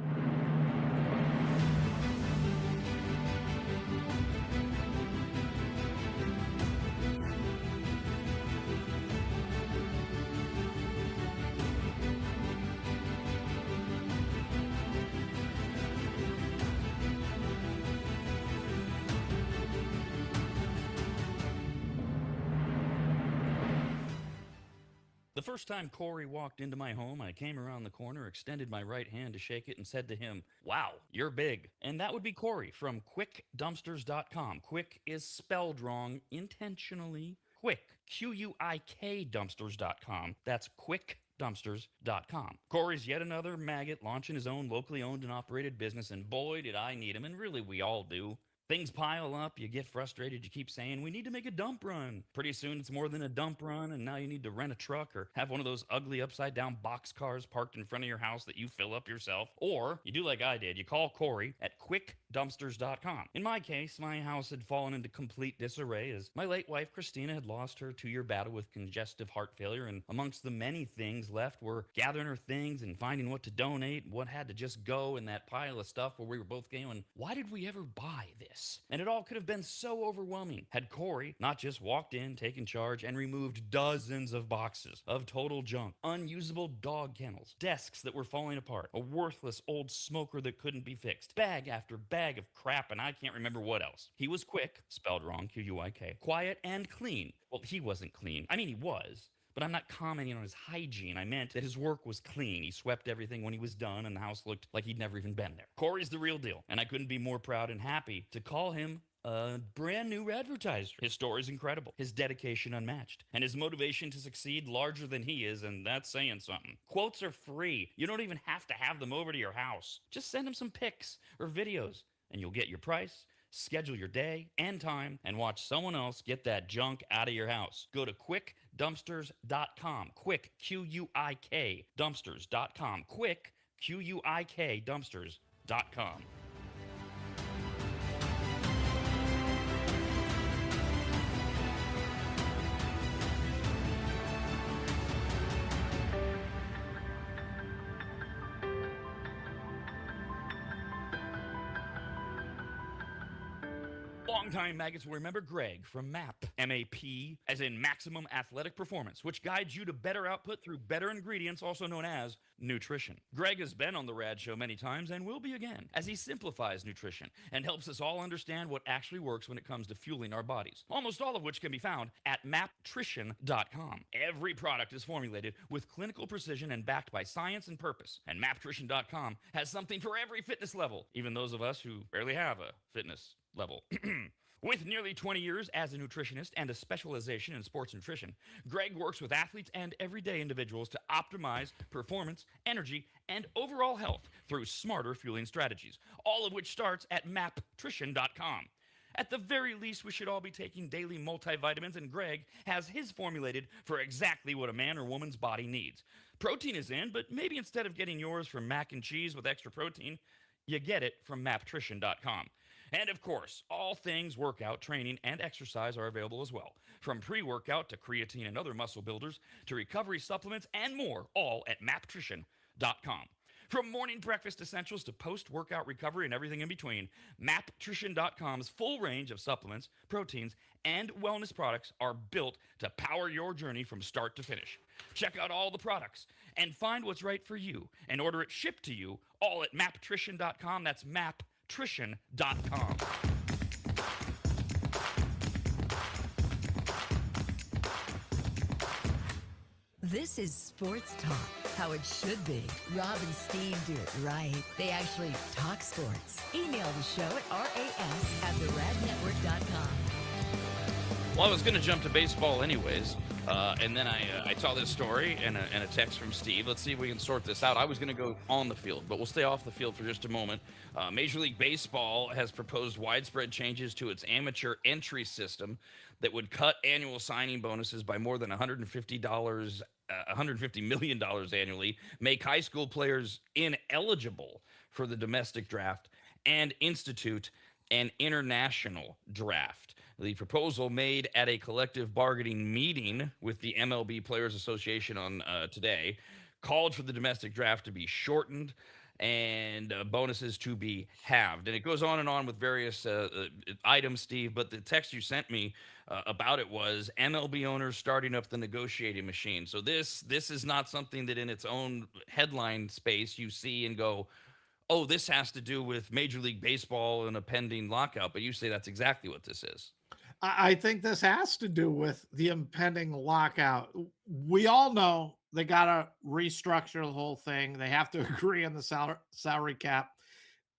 The first time Corey walked into my home, I came around the corner, extended my right hand to shake it, and said to him, "Wow, you're big." And that would be Corey from QuickDumpsters.com. Quick is spelled wrong intentionally. Quick, Q-U-I-K Dumpsters.com. That's QuickDumpsters.com. Corey's yet another maggot launching his own locally owned and operated business, and boy, did I need him, and really we all do. Things pile up, you get frustrated, you keep saying, "We need to make a dump run." Pretty soon it's more than a dump run, and now you need to rent a truck or have one of those ugly upside down box cars parked in front of your house that you fill up yourself. Or you do like I did, you call Corey at QuickDumpsters.com. In my case, my house had fallen into complete disarray as my late wife Christina had lost her 2-year battle with congestive heart failure, and amongst the many things left were gathering her things and finding what to donate, what had to just go in that pile of stuff where we were both going, why did we ever buy this? And it all could have been so overwhelming had Corey not just walked in, taken charge, and removed dozens of boxes of total junk, unusable dog kennels, desks that were falling apart, a worthless old smoker that couldn't be fixed, bag after bag of crap, and I can't remember what else. He was quick, spelled wrong, Q-U-I-K, quiet and clean. Well, he wasn't clean. I mean, he was. But I'm not commenting on his hygiene. I meant that his work was clean. He swept everything when he was done, and the house looked like he'd never even been there. Corey's the real deal, and I couldn't be more proud and happy to call him a brand new advertiser. His story is incredible, his dedication unmatched, and his motivation to succeed larger than he is, and that's saying something. Quotes are free. You don't even have to have them over to your house. Just send him some pics or videos, and you'll get your price, schedule your day and time, and watch someone else get that junk out of your house. Go to QuickDumpsters.com. Quick, Q-U-I-K, Dumpsters.com. Quick, Q-U-I-K, Dumpsters.com. Longtime maggots will remember Greg from MAP, M-A-P, as in Maximum Athletic Performance, which guides you to better output through better ingredients, also known as nutrition. Greg has been on the Rad Show many times and will be again, as he simplifies nutrition and helps us all understand what actually works when it comes to fueling our bodies, almost all of which can be found at maptrition.com. Every product is formulated with clinical precision and backed by science and purpose, and maptrition.com has something for every fitness level, even those of us who barely have a fitness level. With nearly 20 years as a nutritionist and a specialization in sports nutrition, Greg works with athletes and everyday individuals to optimize performance, energy, and overall health through smarter fueling strategies, all of which starts at maptrition.com. At the very least, we should all be taking daily multivitamins, and Greg has his formulated for exactly what a man or woman's body needs. Protein is in, but maybe instead of getting yours from mac and cheese with extra protein, you get it from maptrition.com. And of course, all things workout, training, and exercise are available as well. From pre-workout to creatine and other muscle builders to recovery supplements and more, all at maptrition.com. From morning breakfast essentials to post-workout recovery and everything in between, maptrition.com's full range of supplements, proteins, and wellness products are built to power your journey from start to finish. Check out all the products and find what's right for you and order it shipped to you all at maptrition.com. That's maptrition.com. This is Sports Talk, how it should be. Rob and Steve do it right. They actually talk sports. Email the show at ras@theradnetwork.com. Well, I was going to jump to baseball anyways, and then I saw this story and a text from Steve. Let's see if we can sort this out. I was going to go on the field, but we'll stay off the field for just a moment. Major League Baseball has proposed widespread changes to its amateur entry system that would cut annual signing bonuses by more than $150 million annually, make high school players ineligible for the domestic draft, and institute an international draft. The proposal made at a collective bargaining meeting with the MLB Players Association on today called for the domestic draft to be shortened and bonuses to be halved. And it goes on and on with various items, Steve, but the text you sent me about it was MLB owners starting up the negotiating machine. So this is not something that in its own headline space you see and go, oh, this has to do with Major League Baseball and a pending lockout, but you say that's exactly what this is. I think this has to do with the impending lockout. We all know they got to restructure the whole thing. They have to agree on the salary cap,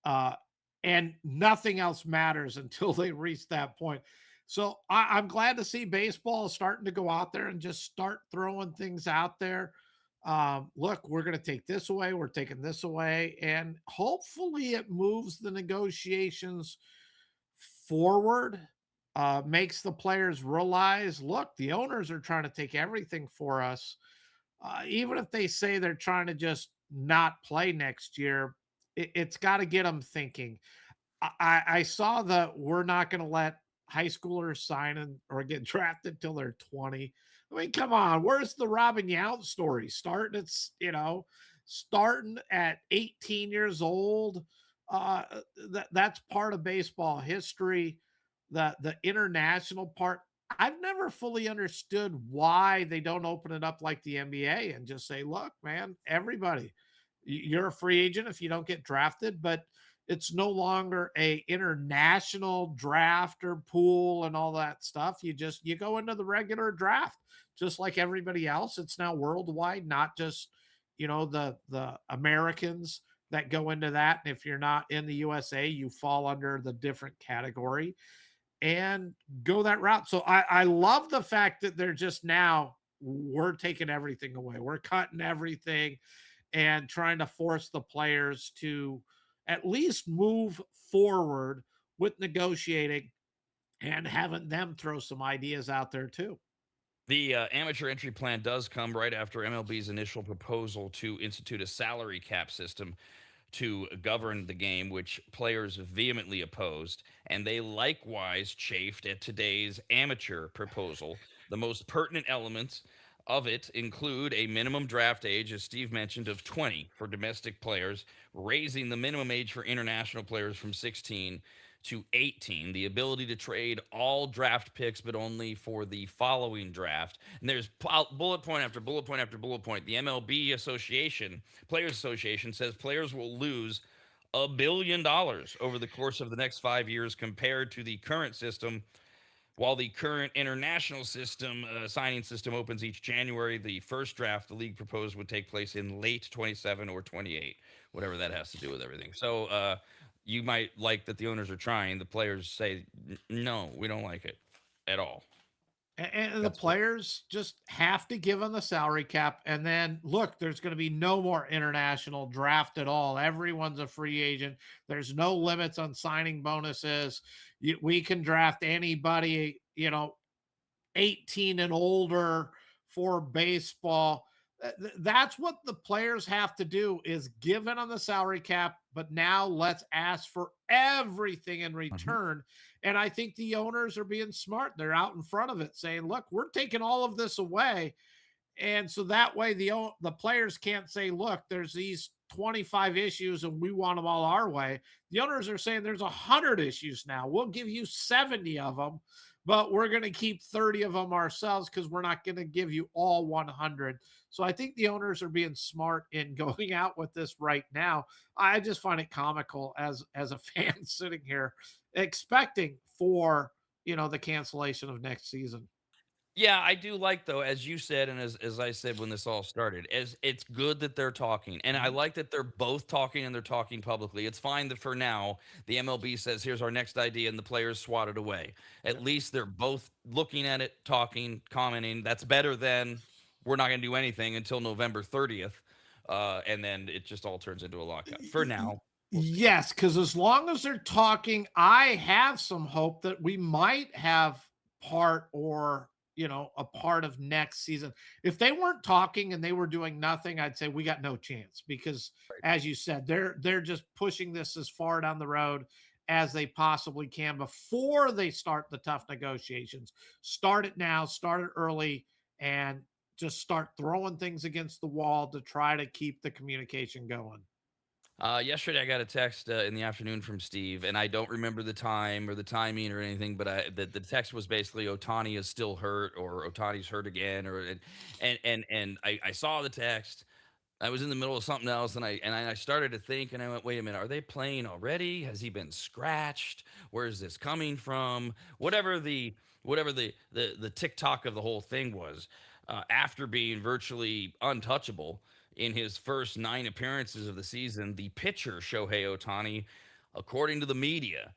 uh, and nothing else matters until they reach that point. So I'm glad to see baseball starting to go out there and just start throwing things out there. Look, we're going to take this away. We're taking this away, and hopefully it moves the negotiations forward, makes the players realize, look, the owners are trying to take everything for us. Even if they say they're trying to just not play next year, it's got to get them thinking. I saw that we're not going to let high schoolers sign or get drafted till they're 20. I mean, come on, where's the Robin Yount story? Starting at 18 years old. That's part of baseball history. The international part. I've never fully understood why they don't open it up like the NBA and just say, look, man, everybody, you're a free agent if you don't get drafted, but it's no longer a international draft or pool and all that stuff. You go into the regular draft just like everybody else. It's now worldwide, not just the Americans that go into that. And if you're not in the USA, you fall under the different category and go that route. So I love the fact that they're just now we're taking everything away. We're cutting everything and trying to force the players to at least move forward with negotiating and having them throw some ideas out there too. The amateur entry plan does come right after MLB's initial proposal to institute a salary cap system to govern the game, which players vehemently opposed, and they likewise chafed at today's amateur proposal. The most pertinent elements of it include a minimum draft age, as Steve mentioned, of 20 for domestic players, raising the minimum age for international players from 16 to 18, the ability to trade all draft picks, but only for the following draft. And there's bullet point after bullet point after bullet point. The MLB Association, Players Association, says players will lose $1 billion over the course of the next 5 years compared to the current system. While the current international system signing system opens each January, the first draft the league proposed would take place in late 27 or 28, whatever that has to do with everything. So you might like that the owners are trying. The players say, no, we don't like it at all. And the That's what. players just have to give them the salary cap. And then look, there's going to be no more international draft at all. Everyone's a free agent. There's no limits on signing bonuses. We can draft anybody, 18 and older for baseball. That's what the players have to do is give in on the salary cap, but now let's ask for everything in return. And I think the owners are being smart. They're out in front of it saying, look, we're taking all of this away. And so that way the players can't say, look, there's these 25 issues and we want them all our way. The owners are saying there's 100 issues now. We'll give you 70 of them, but we're going to keep 30 of them ourselves because we're not going to give you all 100. So I think the owners are being smart in going out with this right now. I just find it comical as a fan sitting here expecting for the cancellation of next season. Yeah, I do like though, as you said, and as I said when this all started, as it's good that they're talking, and I like that they're both talking and they're talking publicly. It's fine that for now the MLB says, "Here's our next idea," and the players swat it away. At least they're both looking at it, talking, commenting. That's better than we're not going to do anything until November 30th, and then it just all turns into a lockout. For now, we'll see. Yes, because as long as they're talking, I have some hope that we might have part or a part of next season. If they weren't talking and they were doing nothing, I'd say we got no chance because, as you said, they're just pushing this as far down the road as they possibly can before they start the tough negotiations. Start it now, start it early, and just start throwing things against the wall to try to keep the communication going. Yesterday, I got a text in the afternoon from Steve, and I don't remember the time or the timing or anything, but the text was basically Otani is still hurt or Otani's hurt again, or and I saw the text. I was in the middle of something else, and I started to think, and I went, "Wait a minute, are they playing already? Has he been scratched? Where is this coming from?" Whatever the TikTok of the whole thing was, after being virtually untouchable in his first 9 appearances of the season, the pitcher Shohei Ohtani, according to the media,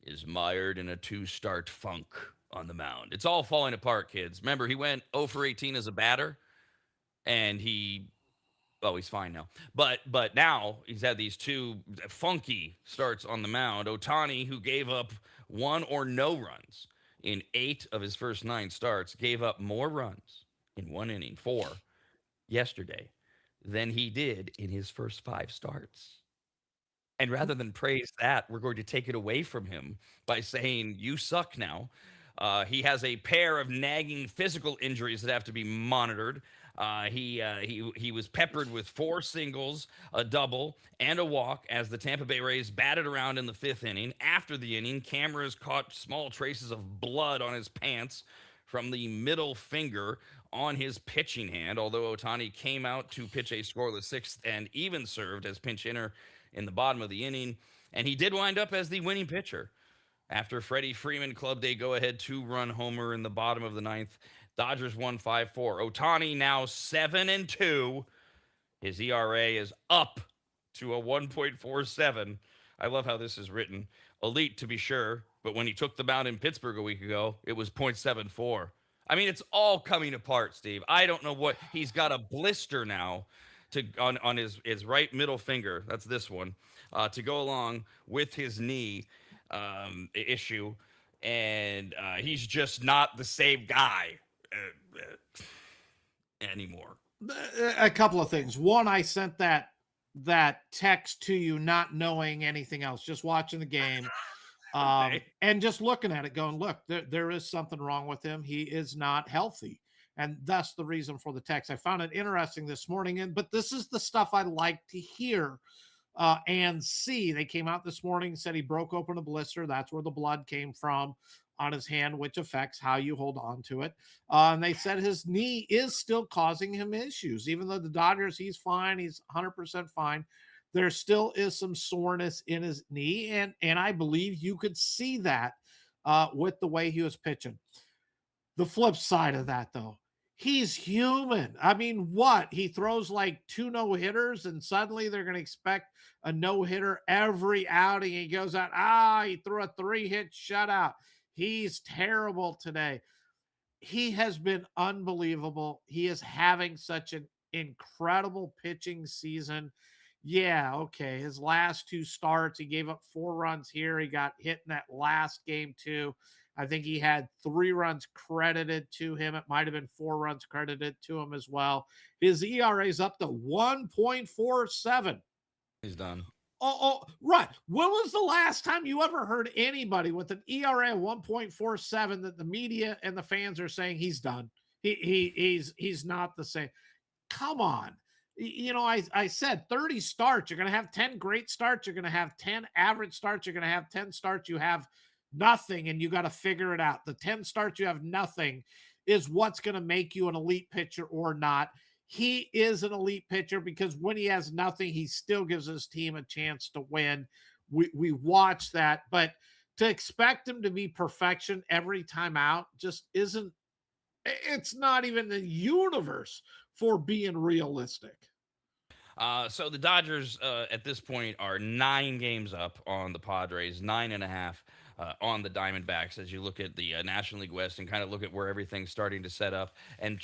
is mired in a two-start funk on the mound. It's all falling apart, kids. Remember, he went 0 for 18 as a batter, and he's fine now. But now he's had these two funky starts on the mound. Ohtani, who gave up 1 or no runs in 8 of his first 9 starts, gave up more runs in 1 inning, 4 yesterday, than he did in his first 5 starts. And rather than praise that, we're going to take it away from him by saying, "You suck now." He has a pair of nagging physical injuries that have to be monitored. He was peppered with 4 singles, a double, and a walk as the Tampa Bay Rays batted around in the 5th inning. After the inning, cameras caught small traces of blood on his pants from the middle finger on his pitching hand, although Ohtani came out to pitch a scoreless 6th and even served as pinch hitter in the bottom of the inning. And he did wind up as the winning pitcher after Freddie Freeman clubbed a go-ahead 2-run homer in the bottom of the 9th. Dodgers won 5-4. Ohtani now 7-2. His ERA is up to a 1.47. I love how this is written. Elite, to be sure, but when he took the mound in Pittsburgh a week ago, it was 0.74. I mean, it's all coming apart, Steve. I don't know what he's got a blister now on his right middle finger. That's this one, to go along with his knee issue, and he's just not the same guy anymore. A couple of things. One, I sent that text to you not knowing anything else, just watching the game. Okay. And just looking at it going, look, there is something wrong with him. He is not healthy. And that's the reason for the text. I found it interesting this morning, but this is the stuff I like to hear and see. They came out this morning and said he broke open a blister. That's where the blood came from on his hand, which affects how you hold on to it. And they said his knee is still causing him issues. Even though the Dodgers, he's fine. He's 100% fine. There still is some soreness in his knee. And I believe you could see that with the way he was pitching. The flip side of that, though, he's human. I mean, what? He throws like 2 no-hitters, and suddenly they're going to expect a no-hitter every outing. He goes out, he threw a 3-hit shutout. He's terrible today. He has been unbelievable. He is having such an incredible pitching season. Yeah, okay. His last 2 starts, he gave up 4 runs here. He got hit in that last game, too. I think he had 3 runs credited to him. It might have been 4 runs credited to him as well. His ERA is up to 1.47. He's done. Oh, right. When was the last time you ever heard anybody with an ERA of 1.47 that the media and the fans are saying he's done? He's not the same. Come on. You know, I said 30 starts. You're going to have 10 great starts. You're going to have 10 average starts. You're going to have 10 starts. You have nothing, and you got to figure it out. The 10 starts you have nothing is what's going to make you an elite pitcher or not. He is an elite pitcher because when he has nothing, he still gives his team a chance to win. We watch that, but to expect him to be perfection every time out just isn't, it's not even the universe for being realistic. So the Dodgers at this point are 9 games up on the Padres, 9.5 on the Diamondbacks. As you look at the National League West and kind of look at where everything's starting to set up, and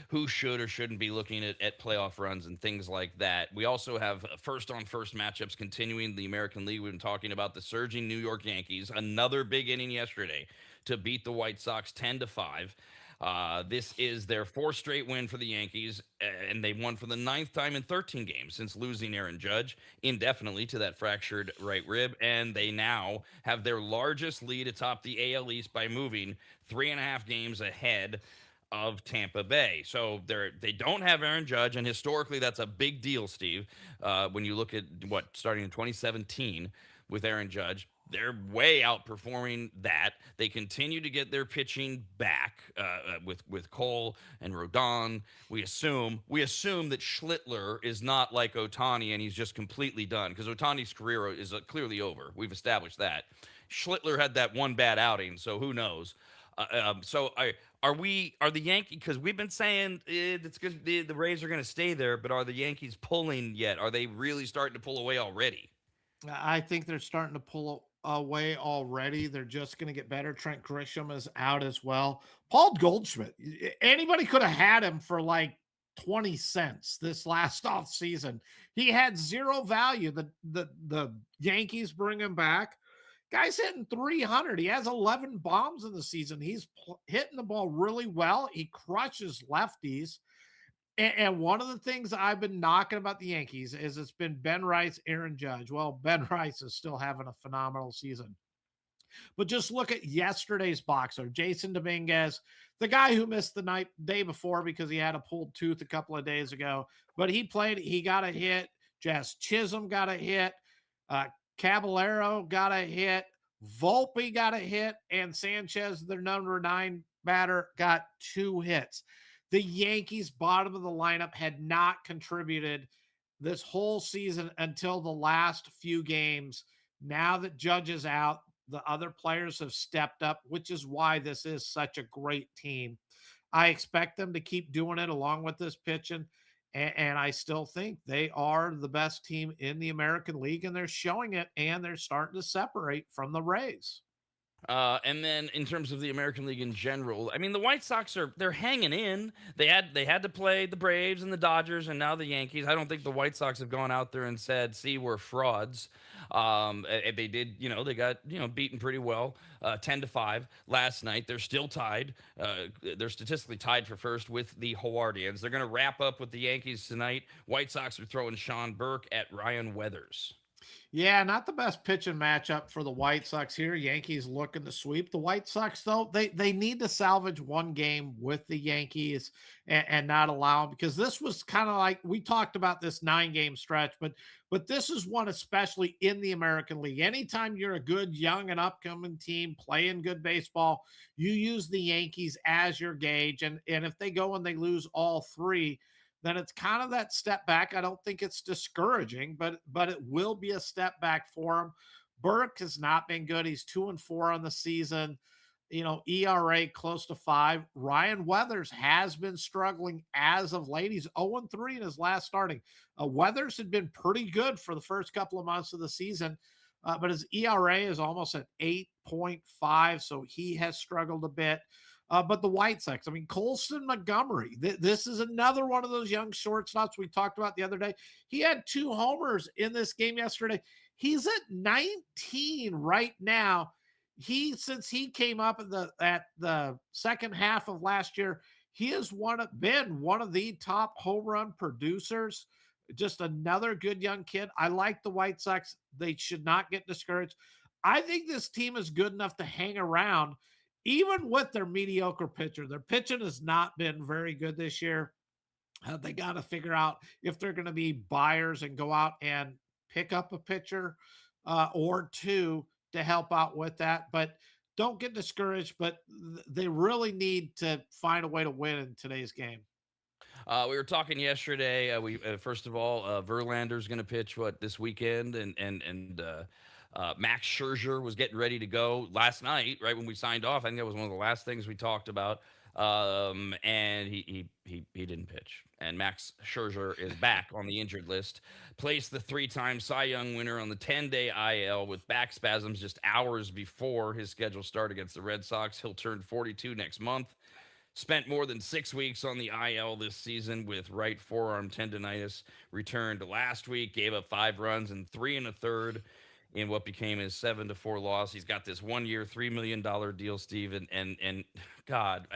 who should or shouldn't be looking at playoff runs and things like that. We also have first-on-first matchups continuing in the American League. We've been talking about the surging New York Yankees, another big inning yesterday to beat the White Sox 10-5. This is their 4th straight win for the Yankees, and they won for the 9th time in 13 games since losing Aaron Judge indefinitely to that fractured right rib, and they now have their largest lead atop the AL East by moving 3.5 games ahead of Tampa Bay. So they don't have Aaron Judge, and historically that's a big deal, Steve, when you look at starting in 2017 with Aaron Judge. They're way outperforming that. They continue to get their pitching back with Cole and Rodon. We assume that Schlittler is not like Otani and he's just completely done, because Otani's career is clearly over. We've established that. Schlittler had that one bad outing, so who knows? Are the Yankees, because we've been saying it's good, the Rays are going to stay there, but are the Yankees pulling yet? Are they really starting to pull away already? I think they're starting to pull away already. They're just going to get better. Trent Grisham is out as well. Paul Goldschmidt, anybody could have had him for like 20 cents this last off season. He had zero value. The Yankees bring him back. Guy's hitting 300. He has 11 bombs in the season. He's hitting the ball really well. He crushes lefties. And one of the things I've been knocking about the Yankees is it's been Ben Rice, Aaron Judge. Well, Ben Rice is still having a phenomenal season. But just look at yesterday's boxer, Jason Dominguez, the guy who missed the day before because he had a pulled tooth a couple of days ago. But he played, he got a hit. Jazz Chisholm got a hit. Uh, Caballero got a hit. Volpe got a hit. And Sanchez, their number 9 batter, got 2 hits. The Yankees' bottom of the lineup had not contributed this whole season until the last few games. Now that Judge is out, the other players have stepped up, which is why this is such a great team. I expect them to keep doing it along with this pitching. And I still think they are the best team in the American League, and they're showing it, and they're starting to separate from the Rays. And then in terms of the American League in general, I mean, the White Sox they're hanging in. They had to play the Braves and the Dodgers and now the Yankees. I don't think the White Sox have gone out there and said, "See, we're frauds." They did, they got beaten pretty well, 10-5 last night. They're still tied. They're statistically tied for first with the Hawardians. They're going to wrap up with the Yankees tonight. White Sox are throwing Sean Burke at Ryan Weathers. Yeah, not the best pitching matchup for the White Sox here. Yankees looking to sweep. The White Sox, though, they need to salvage one game with the Yankees and not allow them, because this was kind of like we talked about this 9-game stretch, but this is one especially in the American League. Anytime you're a good young and upcoming team playing good baseball, you use the Yankees as your gauge, and if they go and they lose all 3, then it's kind of that step back. I don't think it's discouraging, but it will be a step back for him. Burke has not been good. He's 2-4 on the season. ERA close to 5. Ryan Weathers has been struggling as of late. He's 0-3 in his last starting. Weathers had been pretty good for the first couple of months of the season, but his ERA is almost at 8.5, so he has struggled a bit. But the White Sox, I mean, Colson Montgomery, this is another one of those young shortstops we talked about the other day. He had 2 homers in this game yesterday. He's at 19 right now. Since he came up at the second half of last year, he has been one of the top home run producers. Just another good young kid. I like the White Sox. They should not get discouraged. I think this team is good enough to hang around even with their mediocre pitcher. Their pitching has not been very good this year. They got to figure out if they're going to be buyers and go out and pick up a pitcher or 2 to help out with that. But don't get discouraged, but they really need to find a way to win in today's game. We were talking yesterday. First of all, Verlander's going to pitch this weekend, and Max Scherzer was getting ready to go last night, right when we signed off. I think that was one of the last things we talked about. And he didn't pitch. And Max Scherzer is back on the injured list. Placed the 3-time Cy Young winner on the 10-day IL with back spasms just hours before his scheduled start against the Red Sox. He'll turn 42 next month. Spent more than 6 weeks on the IL this season with right forearm tendonitis. Returned last week, gave up 5 runs and 3 1/3 in what became his 7-4 loss. He's got this 1-year, $3 million deal, Steve. And God,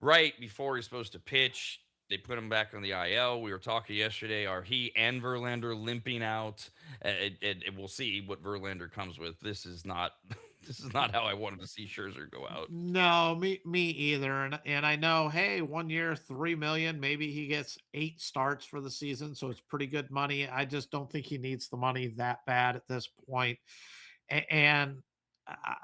right before he's supposed to pitch, they put him back on the IL. We were talking yesterday. Are he and Verlander limping out? And we'll see what Verlander comes with. This is not how I wanted to see Scherzer go out. No, me either. And I know, hey, 1 year, $3 million. Maybe he gets 8 starts for the season, so it's pretty good money. I just don't think he needs the money that bad at this point. And uh,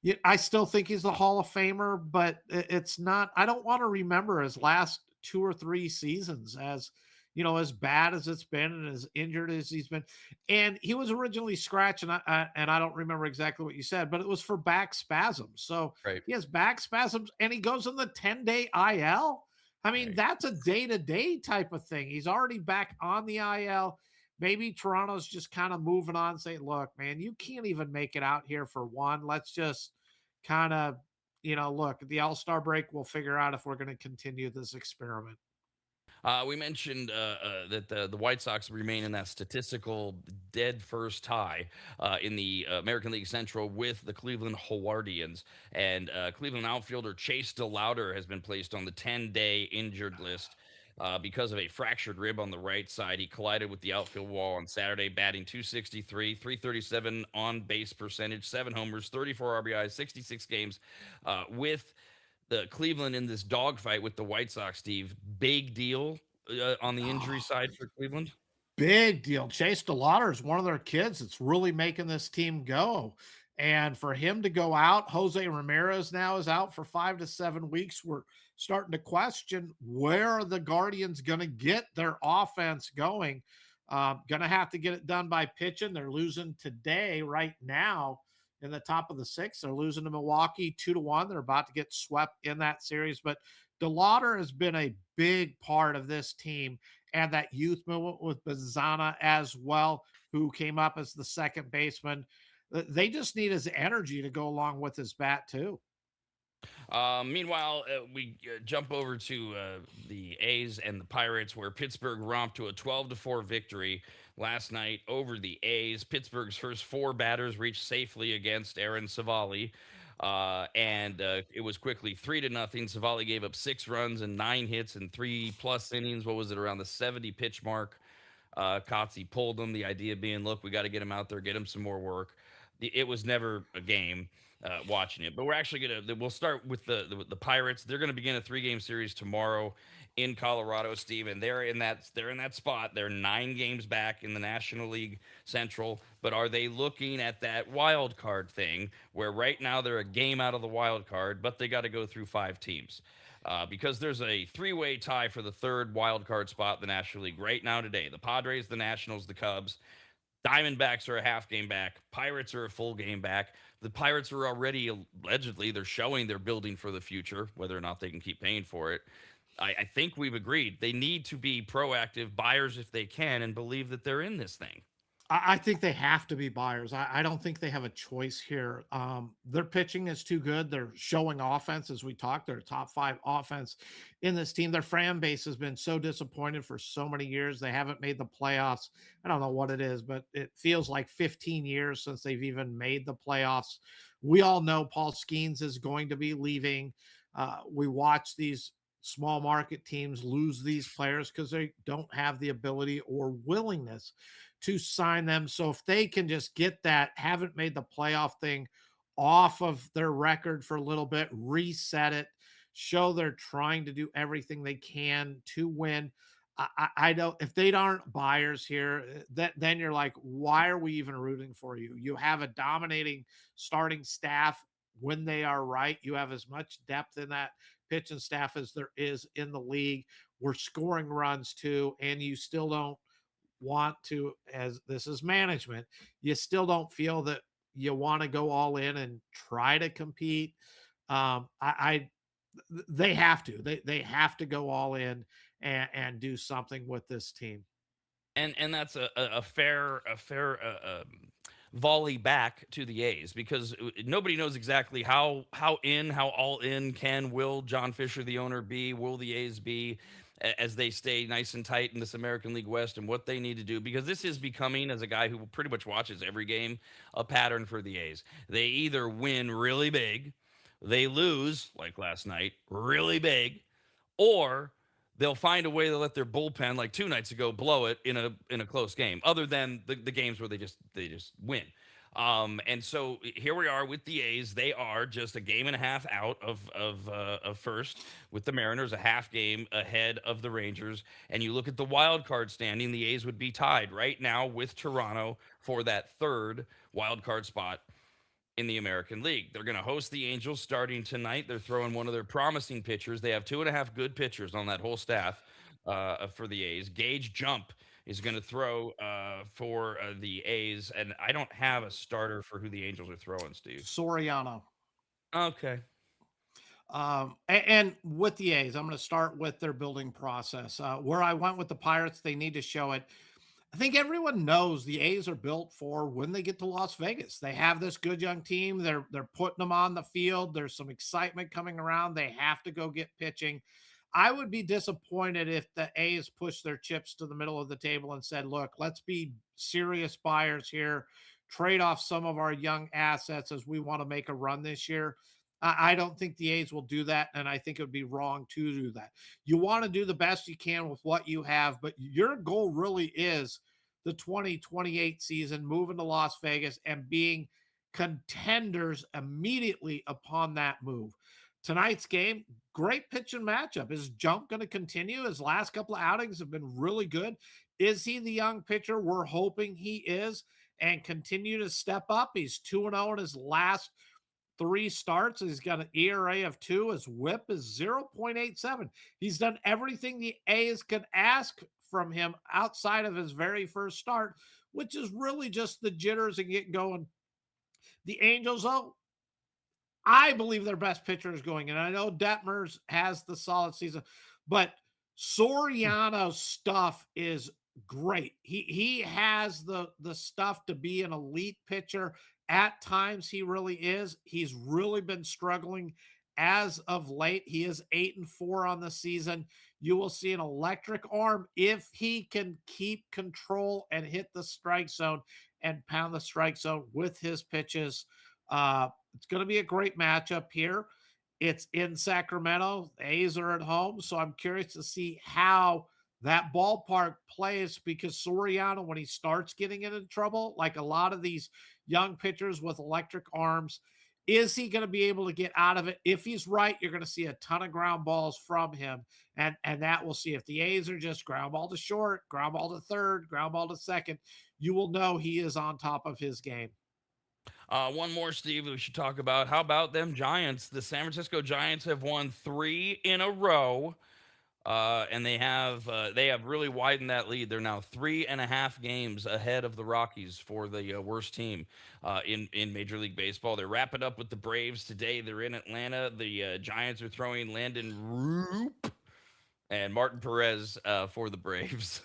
yeah, I still think he's a Hall of Famer, but it's not. I don't want to remember his last 2 or 3 seasons as, as bad as it's been and as injured as he's been. And he was originally scratched, and I don't remember exactly what you said, but it was for back spasms. So Right. he has back spasms, and he goes on the 10-day IL. I mean, Right. that's a day-to-day type of thing. He's already back on the IL. Maybe Toronto's just kind of moving on, saying, look, man, you can't even make it out here for one. Let's just kind of, look, at the All-Star break, we'll figure out if we're going to continue this experiment. We mentioned that the White Sox remain in that statistical dead first tie in the American League Central with the Cleveland Guardians. And Cleveland outfielder Chase DeLauter has been placed on the 10-day injured list because of a fractured rib on the right side. He collided with the outfield wall on Saturday, batting 263, 337 on base percentage, 7 homers, 34 RBIs, 66 games with the Cleveland in this dogfight with the White Sox. Steve, big deal on the injury side for Cleveland. Big deal. Chase DeLauter is one of their kids that's really making this team go. And for him to go out, Jose Ramirez now is out for 5 to 7 weeks. We're starting to question, where are the Guardians going to get their offense going? Going to have to get it done by pitching. They're losing today, right now, in the top of the sixth. They're losing to Milwaukee 2-1. They're about to get swept in that series. But DeLauter has been a big part of this team and that youth movement with Bazana as well, who came up as the second baseman. They just need his energy to go along with his bat too. Meanwhile, we jump over to the A's and the Pirates, where Pittsburgh romped to a 12-4 victory last night over the A's. Pittsburgh's first 4 batters reached safely against Aaron Savali, and it was quickly 3-0. Savali gave up 6 runs and 9 hits and 3+ innings. What was it, around the 70 pitch mark? Kotze pulled him. The idea being, look, we got to get him out there, get him some more work. It was never a game watching it, but we're actually we'll start with the Pirates. They're gonna begin a 3-game series tomorrow in Colorado, Steve, and they're in that spot. They're 9 games back in the National League Central, but are they looking at that wild card thing where right now they're a game out of the wild card, but they got to go through 5 teams? Because there's a 3-way tie for the 3rd wild card spot in the National League right now today. The Padres, the Nationals, the Cubs. Diamondbacks are a half game back. Pirates are a full game back. The Pirates are already, allegedly, they're showing they're building for the future, whether or not they can keep paying for it. I think we've agreed they need to be proactive buyers if they can and believe that they're in this thing. I think they have to be buyers. I don't think they have a choice here. Their pitching is too good. They're showing offense, as we talked. They're top 5 offense in this team. Their fan base has been so disappointed for so many years. They haven't made the playoffs. I don't know what it is, but it feels like 15 years since they've even made the playoffs. We all know Paul Skeens is going to be leaving. We watch these small market teams lose these players because they don't have the ability or willingness to sign them. So if they can just get that haven't made the playoff thing off of their record for a little bit, reset it, show they're trying to do everything they can to win. I don't, if they aren't buyers here, then you're like, why are we even rooting for you? You have a dominating starting staff when they are right. You have as much depth in that pitching staff as there is in the league. We're scoring runs too, and you still don't want to, as this is management, you still don't feel that you want to go all in and try to compete. I they have to. They have to go all in and do something with this team. And that's a fair volley back to the A's, because nobody knows exactly how all in will John Fisher, the owner, be. Will the A's be, as they stay nice and tight in this American League West, and what they need to do, because this is becoming, as a guy who pretty much watches every game, a pattern for the A's. They either win really big, they lose like last night really big, or they'll find a way to let their bullpen, like 2 nights ago, blow it in a close game, other than the games where they just win. And so here we are with the A's. They are just a game and a half out of first, with the Mariners a half game ahead of the Rangers. And you look at the wild card standing, the A's would be tied right now with Toronto for that third wild card spot in the American League. They're going to host the Angels starting tonight. They're throwing one of their promising pitchers. They have 2.5 good pitchers on that whole staff for the A's. Gage Jump is going to throw for the A's, and I don't have a starter for who the Angels are throwing, Steve. Soriano. Okay. And with the A's, I'm going to start with their building process. Where I went with the Pirates, they need to show it. I think everyone knows the A's are built for when they get to Las Vegas. They have this good young team. They're putting them on the field. There's some excitement coming around. They have to go get pitching. I would be disappointed if the A's pushed their chips to the middle of the table and said, look, let's be serious buyers here, trade off some of our young assets as we want to make a run this year. I don't think the A's will do that, and I think it would be wrong to do that. You want to do the best you can with what you have, but your goal really is the 2028 season, moving to Las Vegas and being contenders immediately upon that move. Tonight's game, great pitching matchup. Is Jump going to continue? His last couple of outings have been really good. Is he the young pitcher we're hoping he is and continue to step up? He's 2-0 in his last 3 starts. He's got an ERA of 2. His whip is 0.87. He's done everything the A's can ask from him outside of his very first start, which is really just the jitters and get going. The Angels, though, I believe their best pitcher is going in. I know Detmers has the solid season, but Soriano's stuff is great. He has the stuff to be an elite pitcher. At times he really is. He's really been struggling as of late. He is 8-4 on the season. You will see an electric arm if he can keep control and hit the strike zone and pound the strike zone with his pitches. It's going to be a great matchup here. It's in Sacramento. The A's are at home, so I'm curious to see how that ballpark plays, because Soriano, when he starts getting into trouble, like a lot of these young pitchers with electric arms, is he going to be able to get out of it? If he's right, you're going to see a ton of ground balls from him, and that we'll see. If the A's are just ground ball to short, ground ball to third, ground ball to second, you will know he is on top of his game. One more, Steve, we should talk about. How about them Giants? The San Francisco Giants have won 3 in a row. And they have really widened that lead. They're now 3.5 games ahead of the Rockies for the worst team in Major League Baseball. They're wrapping up with the Braves today. They're in Atlanta. The Giants are throwing Landon Roop and Martin Perez for the Braves.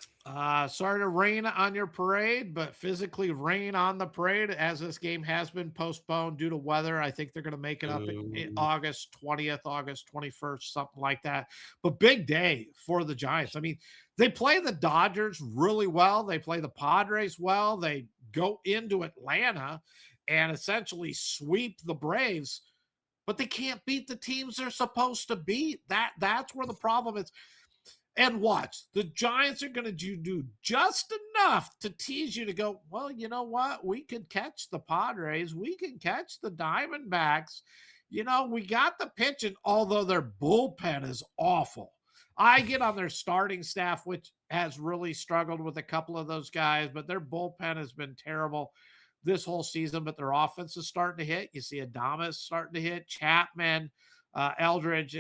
Sorry to rain on your parade, but physically rain on the parade, as this game has been postponed due to weather. I think they're going to make it up in August 20th, August 21st, something like that. But big day for the Giants. I mean, they play the Dodgers really well. They play the Padres well. They go into Atlanta and essentially sweep the Braves, but they can't beat the teams they're supposed to beat. That's where the problem is. And watch, the Giants are going to do just enough to tease you to go, well, you know what? We could catch the Padres. We can catch the Diamondbacks. You know, we got the pitching, although their bullpen is awful. I get on their starting staff, which has really struggled with a couple of those guys, but their bullpen has been terrible this whole season. But their offense is starting to hit. You see Adames starting to hit, Chapman, Eldridge.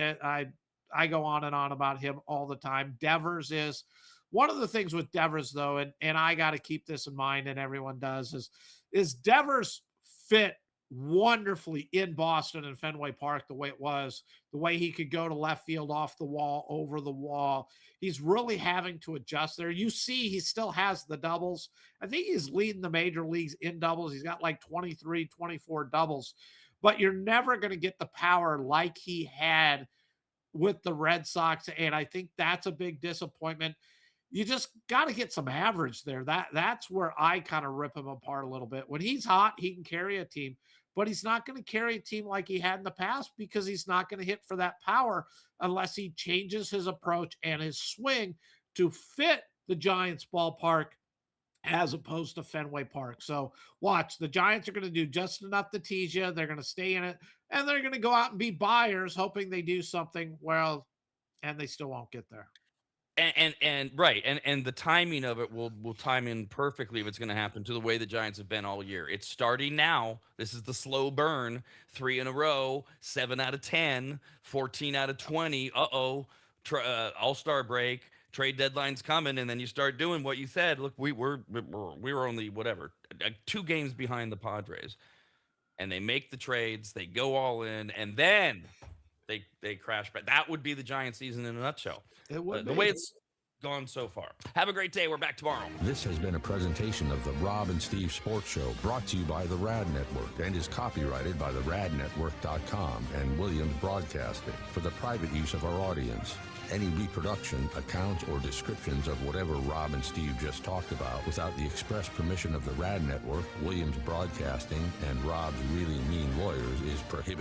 I go on and on about him all the time. Devers is one of the things with Devers, though, and I got to keep this in mind, and everyone does, is Devers fit wonderfully in Boston and Fenway Park the way it was, the way he could go to left field, off the wall, over the wall. He's really having to adjust there. You see he still has the doubles. I think he's leading the major leagues in doubles. He's got like 23, 24 doubles, but you're never going to get the power like he had with the Red Sox, and I think that's a big disappointment. You just got to get some average there. That's where I kind of rip him apart a little bit. When he's hot, he can carry a team, but he's not going to carry a team like he had in the past, because he's not going to hit for that power unless he changes his approach and his swing to fit the Giants ballpark as opposed to Fenway Park. So watch, the Giants are going to do just enough to tease you. They're going to stay in it, and they're going to go out and be buyers, hoping they do something well, and they still won't get there. And right, and the timing of it will time in perfectly if it's going to happen to the way the Giants have been all year. It's starting now. This is the slow burn. 3 in a row, 7 out of 10, 14 out of 20. All-star break, trade deadline's coming, and then you start doing what you said. Look, we were only whatever 2 games behind the Padres, and they make the trades, they go all in, and then they crash back. That would be the Giant season in a nutshell. It would the be. way it's gone so far. Have a great day. We're back tomorrow. This has been a presentation of the Rob and Steve Sports Show, brought to you by the Rad Network and is copyrighted by the radnetwork.com and Williams Broadcasting for the private use of our audience. Any reproduction, accounts, or descriptions of whatever Rob and Steve just talked about without the express permission of the Rad Network, Williams Broadcasting, and Rob's really mean lawyers is prohibited.